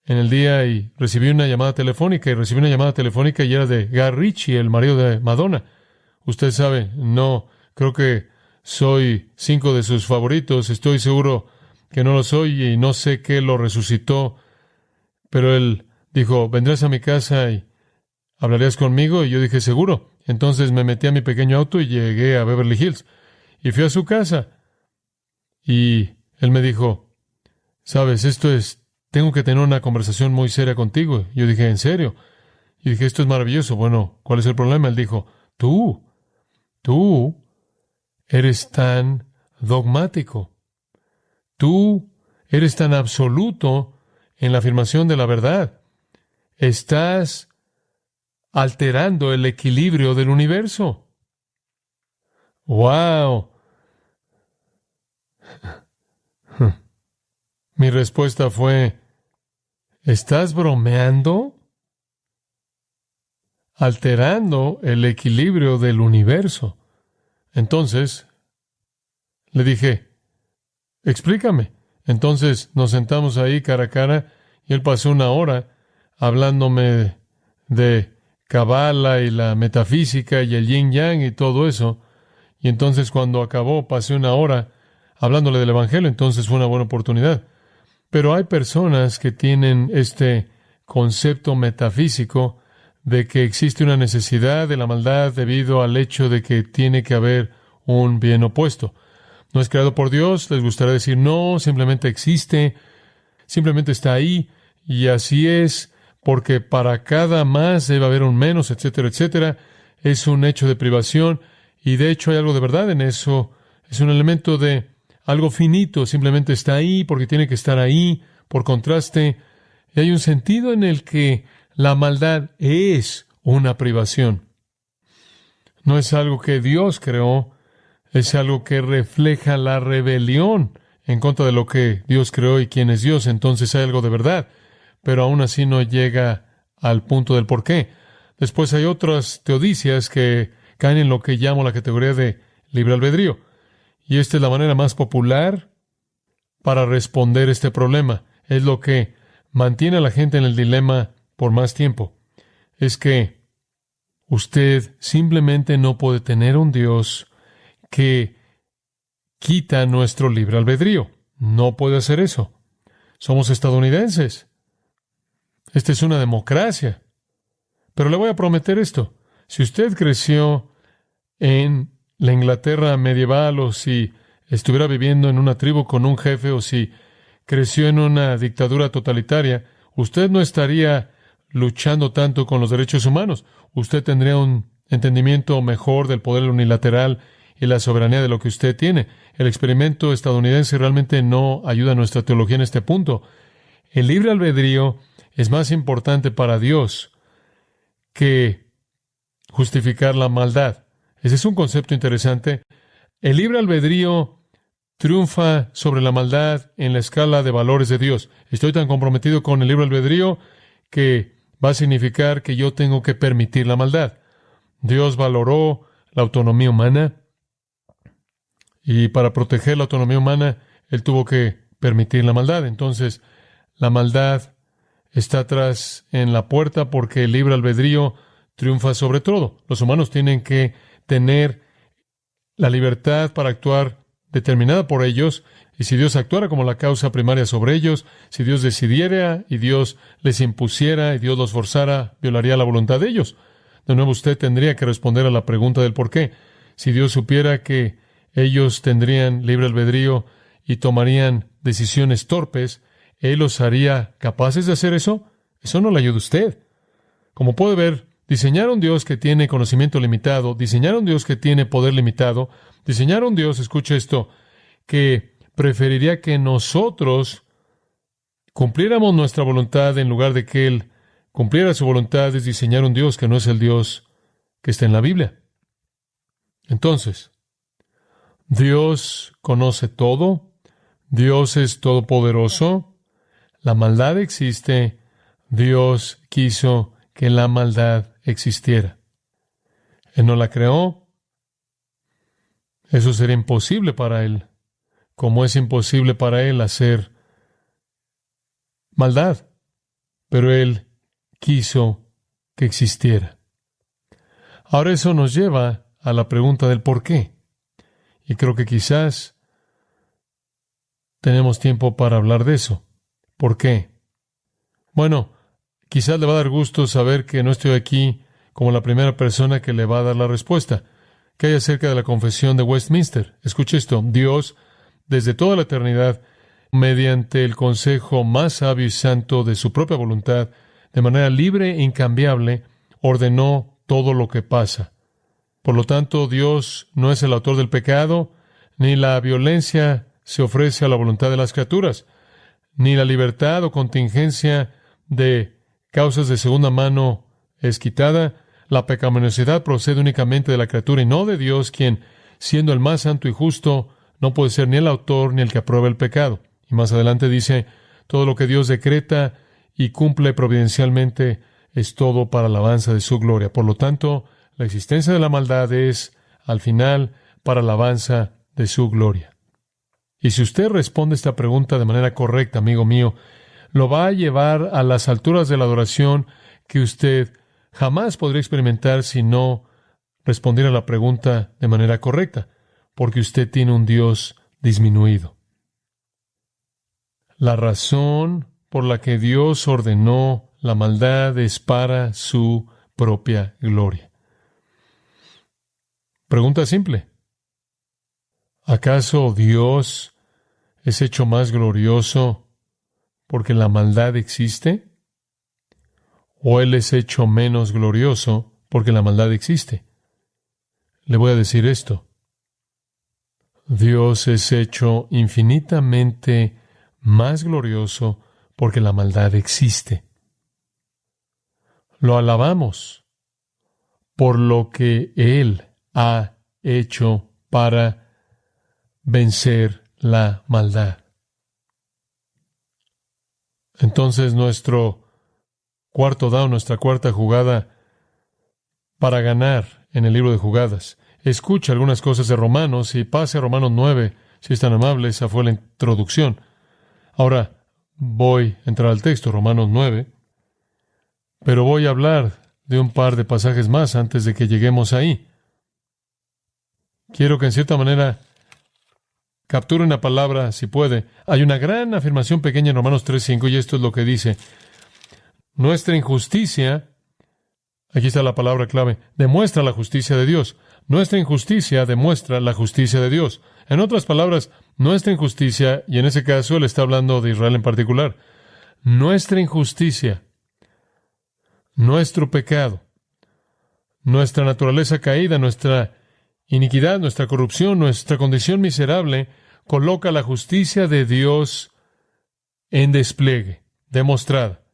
S4: en el día y recibí una llamada telefónica y era de Guy Ritchie, el marido de Madonna. Usted sabe, no, creo que soy 5 de sus favoritos, estoy seguro que no lo soy y no sé qué lo resucitó, pero él dijo, ¿vendrás a mi casa y hablarías conmigo? Y yo dije, seguro. Entonces me metí a mi pequeño auto y llegué a Beverly Hills y fui a su casa y él me dijo, sabes, tengo que tener una conversación muy seria contigo. Yo dije, ¿en serio? Y dije, esto es maravilloso. Bueno, ¿cuál es el problema? Él dijo, tú eres tan dogmático. Tú eres tan absoluto en la afirmación de la verdad. Estás alterando el equilibrio del universo. ¡Wow! Mi respuesta fue, ¿estás bromeando? Alterando el equilibrio del universo. Entonces, le dije, explícame. Entonces nos sentamos ahí cara a cara y él pasó una hora hablándome de Kabbalah y la metafísica y el yin yang y todo eso. Y entonces cuando acabó, pasé una hora hablándole del Evangelio, entonces fue una buena oportunidad. Pero hay personas que tienen este concepto metafísico de que existe una necesidad de la maldad debido al hecho de que tiene que haber un bien opuesto. No es creado por Dios, les gustaría decir no, simplemente existe, simplemente está ahí, y así es, porque para cada más debe haber un menos, etcétera, etcétera. Es un hecho de privación, y de hecho hay algo de verdad en eso. Es un elemento de algo finito, simplemente está ahí porque tiene que estar ahí, por contraste. Y hay un sentido en el que la maldad es una privación. No es algo que Dios creó, es algo que refleja la rebelión en contra de lo que Dios creó y quién es Dios. Entonces hay algo de verdad, pero aún así no llega al punto del por qué. Después hay otras teodicias que caen en lo que llamo la categoría de libre albedrío. Y esta es la manera más popular para responder este problema. Es lo que mantiene a la gente en el dilema por más tiempo. Es que usted simplemente no puede tener un Dios que quita nuestro libre albedrío. No puede hacer eso. Somos estadounidenses. Esta es una democracia. Pero le voy a prometer esto. Si usted creció en la Inglaterra medieval, o si estuviera viviendo en una tribu con un jefe, o si creció en una dictadura totalitaria, usted no estaría luchando tanto con los derechos humanos. Usted tendría un entendimiento mejor del poder unilateral y la soberanía de lo que usted tiene. El experimento estadounidense realmente no ayuda a nuestra teología en este punto. El libre albedrío es más importante para Dios que justificar la maldad. Ese es un concepto interesante. El libre albedrío triunfa sobre la maldad en la escala de valores de Dios. Estoy tan comprometido con el libre albedrío que va a significar que yo tengo que permitir la maldad. Dios valoró la autonomía humana, y para proteger la autonomía humana, Él tuvo que permitir la maldad. Entonces, la maldad está atrás en la puerta porque el libre albedrío triunfa sobre todo. Los humanos tienen que tener la libertad para actuar determinada por ellos, y si Dios actuara como la causa primaria sobre ellos, si Dios decidiera y Dios les impusiera y Dios los forzara, violaría la voluntad de ellos. De nuevo, usted tendría que responder a la pregunta del por qué. Si Dios supiera que ellos tendrían libre albedrío y tomarían decisiones torpes, ¿Él los haría capaces de hacer eso? Eso no le ayuda a usted. Como puede ver, diseñar un Dios que tiene conocimiento limitado, diseñar un Dios que tiene poder limitado, diseñar un Dios, escuche esto, que preferiría que nosotros cumpliéramos nuestra voluntad en lugar de que Él cumpliera su voluntad, es diseñar un Dios que no es el Dios que está en la Biblia. Entonces, Dios conoce todo, Dios es todopoderoso, la maldad existe, Dios quiso que la maldad existiera. Él no la creó. Eso sería imposible para Él, como es imposible para Él hacer maldad. Pero Él quiso que existiera. Ahora eso nos lleva a la pregunta del por qué. Y creo que quizás tenemos tiempo para hablar de eso. ¿Por qué? Bueno, quizás le va a dar gusto saber que no estoy aquí como la primera persona que le va a dar la respuesta. ¿Qué hay acerca de la confesión de Westminster? Escuche esto. Dios, desde toda la eternidad, mediante el consejo más sabio y santo de su propia voluntad, de manera libre e incambiable, ordenó todo lo que pasa. Por lo tanto, Dios no es el autor del pecado, ni la violencia se ofrece a la voluntad de las criaturas, ni la libertad o contingencia de causas de segunda mano es quitada. La pecaminosidad procede únicamente de la criatura y no de Dios, quien, siendo el más santo y justo, no puede ser ni el autor ni el que aprueba el pecado. Y más adelante dice, todo lo que Dios decreta y cumple providencialmente es todo para la alabanza de su gloria. Por lo tanto, la existencia de la maldad es, al final, para la alabanza de su gloria. Y si usted responde esta pregunta de manera correcta, amigo mío, lo va a llevar a las alturas de la adoración que usted jamás podría experimentar si no respondiera a la pregunta de manera correcta, porque usted tiene un Dios disminuido. La razón por la que Dios ordenó la maldad es para su propia gloria. Pregunta simple. ¿Acaso Dios es hecho más glorioso porque la maldad existe? ¿O Él es hecho menos glorioso porque la maldad existe? Le voy a decir esto. Dios es hecho infinitamente más glorioso porque la maldad existe. Lo alabamos por lo que Él ha hecho para vencer la maldad. Entonces nuestro cuarto down, nuestra cuarta jugada para ganar en el libro de jugadas. Escucha algunas cosas de Romanos y pase a Romanos 9, si es tan amable. Esa fue la introducción. Ahora voy a entrar al texto, Romanos 9, pero voy a hablar de un par de pasajes más antes de que lleguemos ahí. Quiero que en cierta manera capture una palabra, si puede. Hay una gran afirmación pequeña en Romanos 3:5 y esto es lo que dice. Nuestra injusticia, aquí está la palabra clave, demuestra la justicia de Dios. Nuestra injusticia demuestra la justicia de Dios. En otras palabras, nuestra injusticia, y en ese caso él está hablando de Israel en particular, nuestra injusticia, nuestro pecado, nuestra naturaleza caída, nuestra iniquidad, nuestra corrupción, nuestra condición miserable, coloca la justicia de Dios en despliegue, demostrada.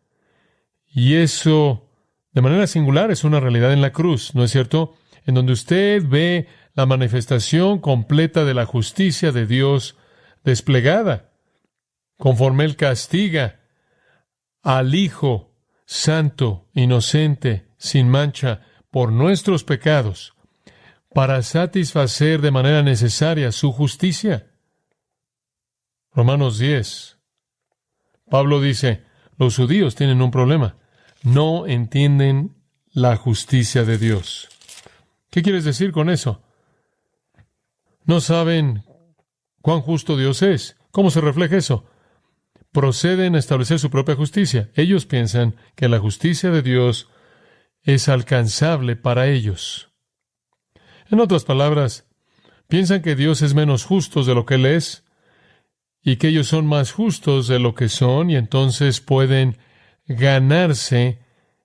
S4: Y eso, de manera singular, es una realidad en la cruz, ¿no es cierto? En donde usted ve la manifestación completa de la justicia de Dios desplegada, conforme Él castiga al Hijo santo, inocente, sin mancha, por nuestros pecados, para satisfacer de manera necesaria su justicia. Romanos 10. Pablo dice, los judíos tienen un problema. No entienden la justicia de Dios. ¿Qué quieres decir con eso? No saben cuán justo Dios es. ¿Cómo se refleja eso? Proceden a establecer su propia justicia. Ellos piensan que la justicia de Dios es alcanzable para ellos. En otras palabras, piensan que Dios es menos justo de lo que Él es y que ellos son más justos de lo que son y entonces pueden ganarse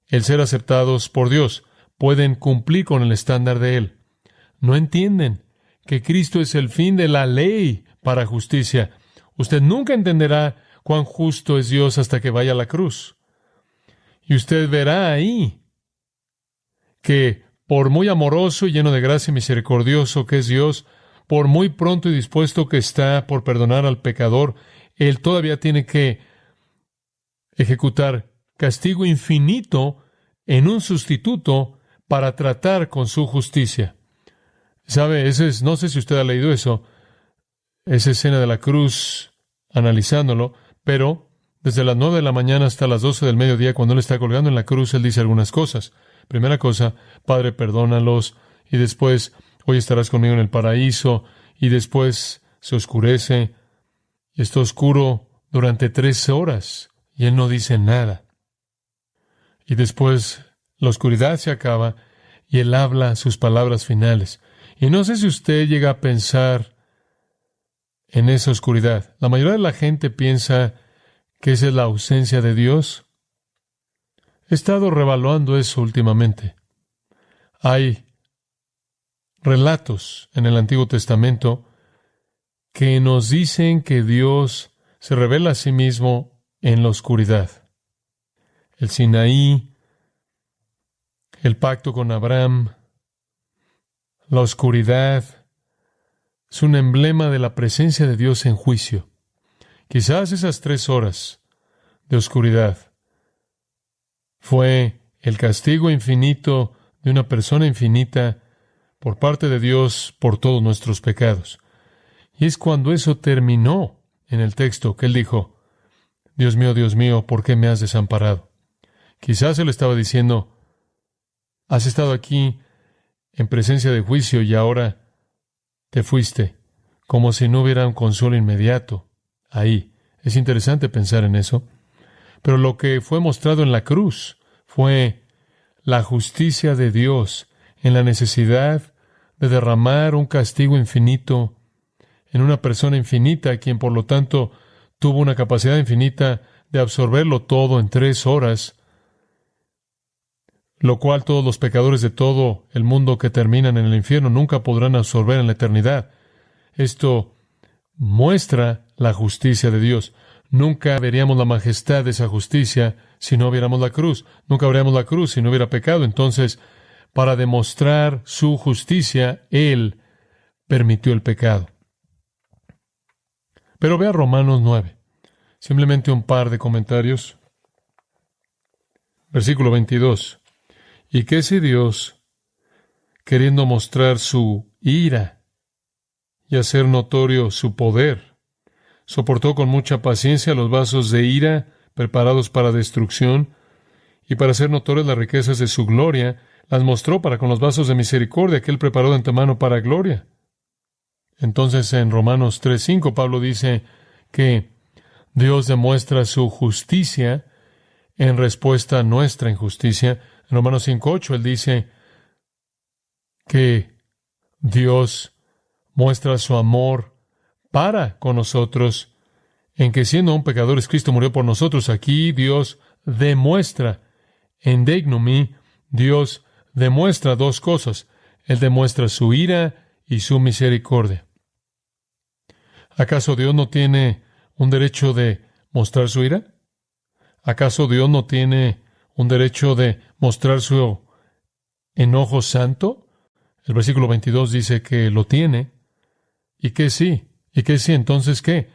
S4: el ser aceptados por Dios. Pueden cumplir con el estándar de Él. No entienden que Cristo es el fin de la ley para justicia. Usted nunca entenderá cuán justo es Dios hasta que vaya a la cruz. Y usted verá ahí que por muy amoroso y lleno de gracia y misericordioso que es Dios, por muy pronto y dispuesto que está por perdonar al pecador, Él todavía tiene que ejecutar castigo infinito en un sustituto para tratar con su justicia. ¿Sabe? No sé si usted ha leído eso, esa escena de la cruz, analizándolo, pero desde las 9 de la mañana hasta las 12 del mediodía, cuando Él está colgando en la cruz, Él dice algunas cosas. Primera cosa, Padre, perdónalos, y después, hoy estarás conmigo en el paraíso, y después se oscurece, y está oscuro durante 3 horas, y Él no dice nada. Y después la oscuridad se acaba, y Él habla sus palabras finales. Y no sé si usted llega a pensar en esa oscuridad. La mayoría de la gente piensa que esa es la ausencia de Dios. He estado revaluando eso últimamente. Hay relatos en el Antiguo Testamento que nos dicen que Dios se revela a sí mismo en la oscuridad. El Sinaí, el pacto con Abraham, la oscuridad es un emblema de la presencia de Dios en juicio. Quizás esas 3 horas de oscuridad fue el castigo infinito de una persona infinita por parte de Dios por todos nuestros pecados. Y es cuando eso terminó en el texto que Él dijo, Dios mío, ¿por qué me has desamparado? Quizás Él estaba diciendo, Has estado aquí en presencia de juicio y ahora te fuiste, como si no hubiera un consuelo inmediato ahí. Es interesante pensar en eso. Pero lo que fue mostrado en la cruz fue la justicia de Dios en la necesidad de derramar un castigo infinito en una persona infinita, quien por lo tanto tuvo una capacidad infinita de absorberlo todo en 3 horas, lo cual todos los pecadores de todo el mundo que terminan en el infierno nunca podrán absorber en la eternidad. Esto muestra la justicia de Dios. Nunca veríamos la majestad de esa justicia si no viéramos la cruz. Nunca veríamos la cruz si no hubiera pecado. Entonces, para demostrar su justicia, Él permitió el pecado. Pero vea Romanos 9. Simplemente un par de comentarios. Versículo 22. ¿Y qué si Dios, queriendo mostrar su ira y hacer notorio su poder, soportó con mucha paciencia los vasos de ira preparados para destrucción, y para hacer notorias las riquezas de su gloria, las mostró para con los vasos de misericordia que Él preparó de antemano para gloria? Entonces, en Romanos 3:5, Pablo dice que Dios demuestra su justicia en respuesta a nuestra injusticia. En Romanos 5:8, él dice que Dios muestra su amor para con nosotros, en que siendo aún pecadores, Cristo murió por nosotros. Aquí Dios demuestra, en Deignomi, Dios demuestra 2 cosas. Él demuestra su ira y su misericordia. ¿Acaso Dios no tiene un derecho de mostrar su ira? ¿Acaso Dios no tiene un derecho de mostrar su enojo santo? El versículo 22 dice que lo tiene. ¿Y que sí? ¿Y que sí? Entonces, ¿qué?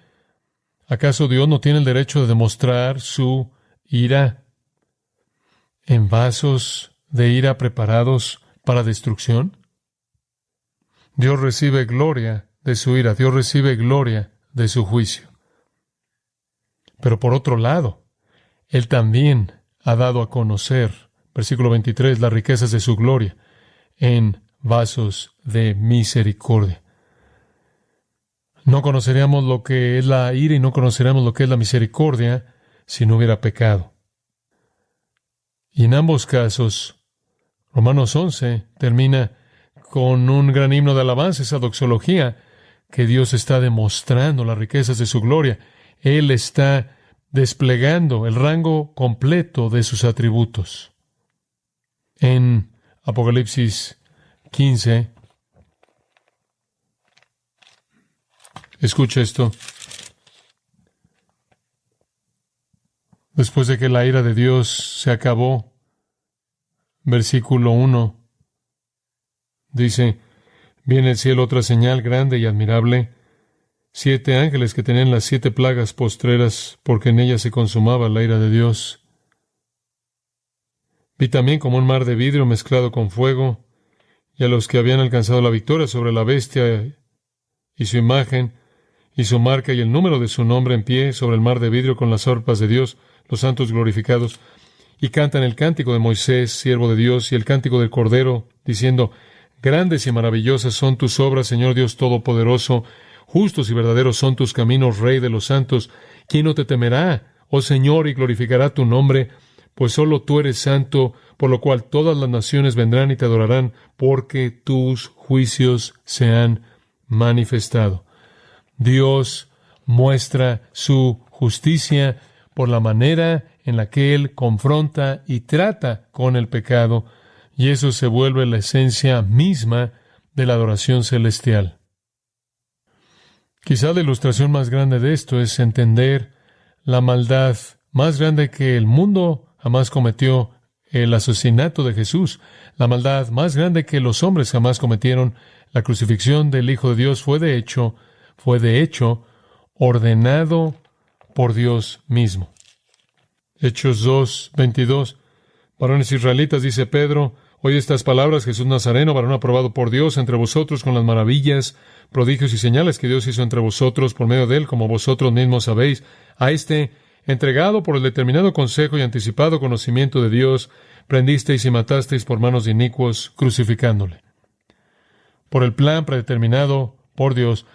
S4: ¿Acaso Dios no tiene el derecho de demostrar su ira en vasos de ira preparados para destrucción? Dios recibe gloria de su ira. Dios recibe gloria de su juicio. Pero por otro lado, Él también ha dado a conocer, versículo 23, las riquezas de su gloria en vasos de misericordia. No conoceríamos lo que es la ira y no conoceríamos lo que es la misericordia si no hubiera pecado. Y en ambos casos, Romanos 11 termina con un gran himno de alabanza, esa doxología, que Dios está demostrando las riquezas de su gloria. Él está desplegando el rango completo de sus atributos. En Apocalipsis 15, escucha esto. Después de que la ira de Dios se acabó, versículo 1, dice: vi en el cielo otra señal grande y admirable, 7 ángeles que tenían las 7 plagas postreras, porque en ellas se consumaba la ira de Dios. Vi también como un mar de vidrio mezclado con fuego, y a los que habían alcanzado la victoria sobre la bestia y su imagen, y su marca y el número de su nombre en pie sobre el mar de vidrio con las arpas de Dios, los santos glorificados, y cantan el cántico de Moisés, siervo de Dios, y el cántico del Cordero, diciendo: grandes y maravillosas son tus obras, Señor Dios Todopoderoso, justos y verdaderos son tus caminos, Rey de los santos. ¿Quién no te temerá, oh Señor, y glorificará tu nombre? Pues solo tú eres santo, por lo cual todas las naciones vendrán y te adorarán, porque tus juicios se han manifestado. Dios muestra su justicia por la manera en la que Él confronta y trata con el pecado, y eso se vuelve la esencia misma de la adoración celestial. Quizá la ilustración más grande de esto es entender la maldad más grande que el mundo jamás cometió, el asesinato de Jesús. La maldad más grande que los hombres jamás cometieron, la crucifixión del Hijo de Dios, fue de hecho ordenado por Dios mismo. Hechos 2:22. Varones israelitas, dice Pedro, oye estas palabras: Jesús Nazareno, varón aprobado por Dios entre vosotros con las maravillas, prodigios y señales que Dios hizo entre vosotros por medio de él, como vosotros mismos sabéis. A este entregado por el determinado consejo y anticipado conocimiento de Dios, prendisteis y matasteis por manos de inicuos, crucificándole. Por el plan predeterminado por Dios,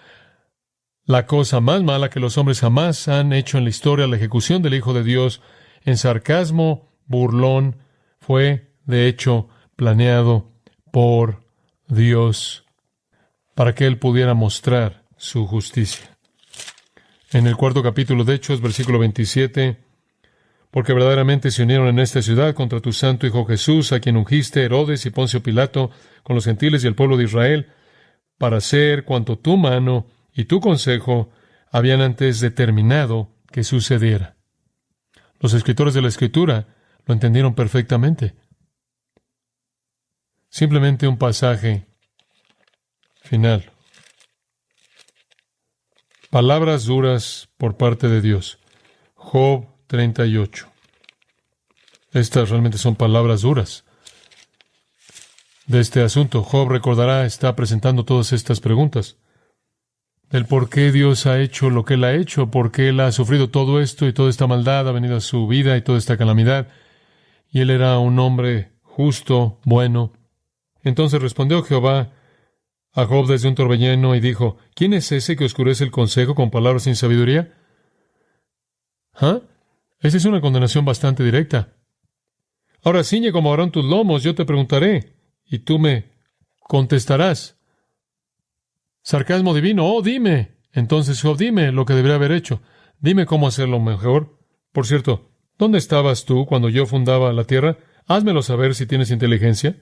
S4: la cosa más mala que los hombres jamás han hecho en la historia, la ejecución del Hijo de Dios, en sarcasmo burlón, fue, de hecho, planeado por Dios para que Él pudiera mostrar su justicia. En el 4º capítulo de Hechos, versículo 27, porque verdaderamente se unieron en esta ciudad contra tu santo Hijo Jesús, a quien ungiste Herodes y Poncio Pilato, con los gentiles y el pueblo de Israel, para hacer cuanto tu mano y tu consejo habían antes determinado que sucediera. Los escritores de la Escritura lo entendieron perfectamente. Simplemente un pasaje final. Palabras duras por parte de Dios. Job 38. Estas realmente son palabras duras de este asunto. Job, recordará, está presentando todas estas preguntas. El por qué Dios ha hecho lo que Él ha hecho, por qué Él ha sufrido todo esto y toda esta maldad ha venido a su vida y toda esta calamidad. Y Él era un hombre justo, bueno. Entonces respondió Jehová a Job desde un torbellino y dijo, ¿quién es ese que oscurece el consejo con palabras sin sabiduría? Esa es una condenación bastante directa. Ahora ciñe como Aarón tus lomos, yo te preguntaré, y tú me contestarás. Sarcasmo divino, dime. Entonces, Job, dime lo que debería haber hecho. Dime cómo hacerlo mejor. Por cierto, ¿dónde estabas tú cuando yo fundaba la tierra? Házmelo saber si tienes inteligencia.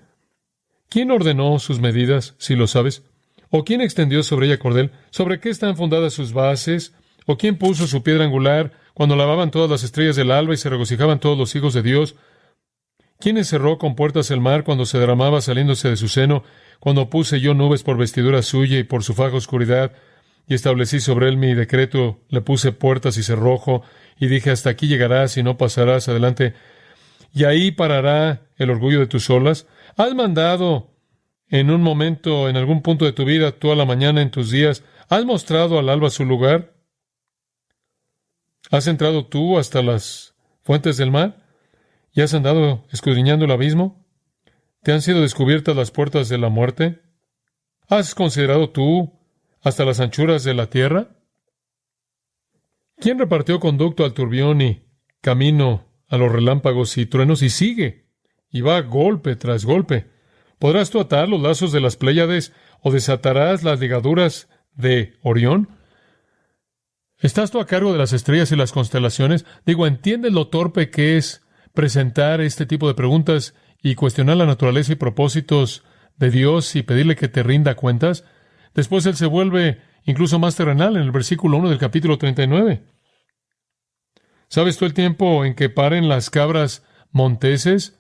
S4: ¿Quién ordenó sus medidas, si lo sabes? ¿O quién extendió sobre ella cordel? ¿Sobre qué están fundadas sus bases? ¿O quién puso su piedra angular cuando lavaban todas las estrellas del alba y se regocijaban todos los hijos de Dios? ¿Quién encerró con puertas el mar cuando se derramaba saliéndose de su seno? Cuando puse yo nubes por vestidura suya y por su faja oscuridad, y establecí sobre él mi decreto, le puse puertas y cerrojo, y dije, hasta aquí llegarás y no pasarás adelante, y ahí parará el orgullo de tus olas. ¿Has mandado en un momento, en algún punto de tu vida, tú a la mañana en tus días, has mostrado al alba su lugar? ¿Has entrado tú hasta las fuentes del mar? ¿Y has andado escudriñando el abismo? ¿Te han sido descubiertas las puertas de la muerte? ¿Has considerado tú hasta las anchuras de la tierra? ¿Quién repartió conducto al turbión y camino a los relámpagos y truenos? Y sigue, y va golpe tras golpe. ¿Podrás tú atar los lazos de las Pléyades o desatarás las ligaduras de Orión? ¿Estás tú a cargo de las estrellas y las constelaciones? Digo, ¿entiendes lo torpe que es presentar este tipo de preguntas y cuestionar la naturaleza y propósitos de Dios y pedirle que te rinda cuentas? Después Él se vuelve incluso más terrenal en el versículo 1 del capítulo 39. ¿Sabes tú el tiempo en que paren las cabras monteses?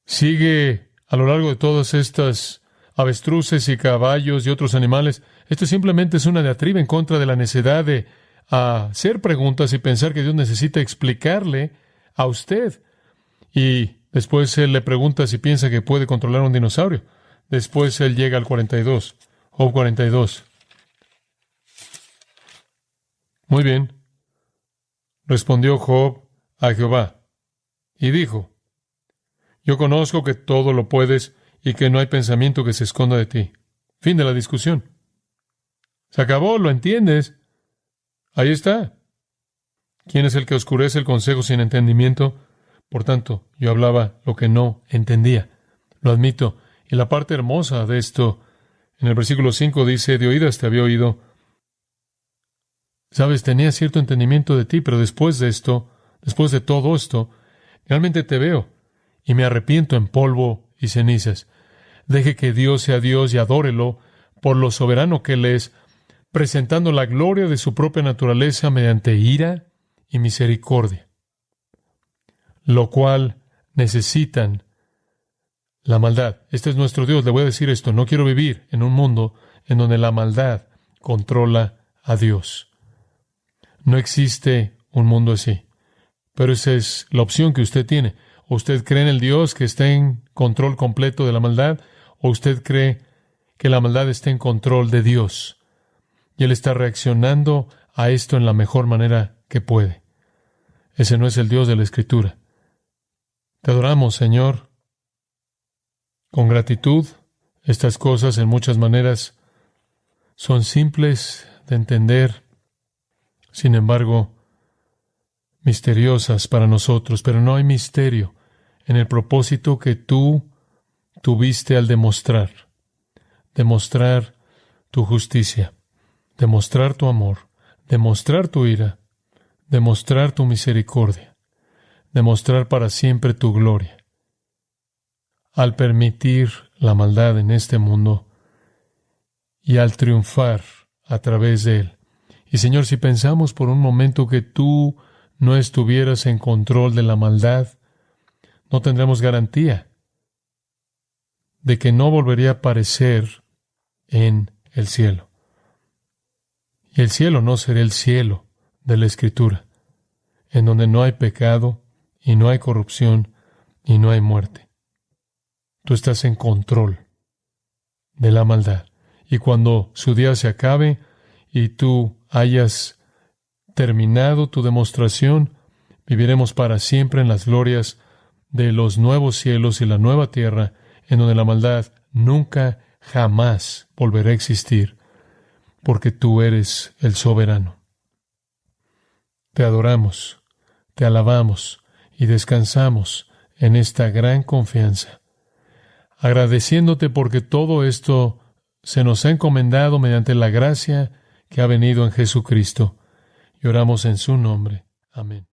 S4: Sigue a lo largo de todas estas avestruces y caballos y otros animales. Esto simplemente es una diatriba en contra de la necesidad de hacer preguntas y pensar que Dios necesita explicarle a usted. Y después Él le pregunta si piensa que puede controlar un dinosaurio. Después Él llega al 42. Job 42. Muy bien. Respondió Job a Jehová y dijo, yo conozco que todo lo puedes y que no hay pensamiento que se esconda de ti. Fin de la discusión. Se acabó, ¿lo entiendes? Ahí está. ¿Quién es el que oscurece el consejo sin entendimiento? Por tanto, yo hablaba lo que no entendía. Lo admito. Y la parte hermosa de esto, en el versículo 5 dice, de oídas te había oído. Sabes, tenía cierto entendimiento de ti, pero después de esto, después de todo esto, realmente te veo y me arrepiento en polvo y cenizas. Deje que Dios sea Dios y adórelo por lo soberano que Él es, presentando la gloria de su propia naturaleza mediante ira y misericordia, lo cual necesitan la maldad. Este es nuestro Dios. Le voy a decir esto, no quiero vivir en un mundo en donde la maldad controla a Dios. No existe un mundo así, pero esa es la opción que usted tiene. ¿O usted cree en el Dios que está en control completo de la maldad? ¿O usted cree que la maldad está en control de Dios? Y Él está reaccionando a esto en la mejor manera que puede. Ese no es el Dios de la Escritura. Te adoramos, Señor, con gratitud. Estas cosas, en muchas maneras, son simples de entender, sin embargo, misteriosas para nosotros, pero no hay misterio en el propósito que tú tuviste al demostrar tu justicia, demostrar tu amor, demostrar tu ira, demostrar tu misericordia, demostrar para siempre tu gloria, al permitir la maldad en este mundo y al triunfar a través de él. Y Señor, si pensamos por un momento que tú no estuvieras en control de la maldad, no tendremos garantía de que no volvería a aparecer en el cielo. Y el cielo no será el cielo de la Escritura, en donde no hay pecado, y no hay corrupción, y no hay muerte. Tú estás en control de la maldad. Y cuando su día se acabe y tú hayas terminado tu demostración, viviremos para siempre en las glorias de los nuevos cielos y la nueva tierra, en donde la maldad nunca, jamás volverá a existir, porque tú eres el soberano. Te adoramos, te alabamos y descansamos en esta gran confianza, agradeciéndote porque todo esto se nos ha encomendado mediante la gracia que ha venido en Jesucristo. Y oramos en su nombre. Amén.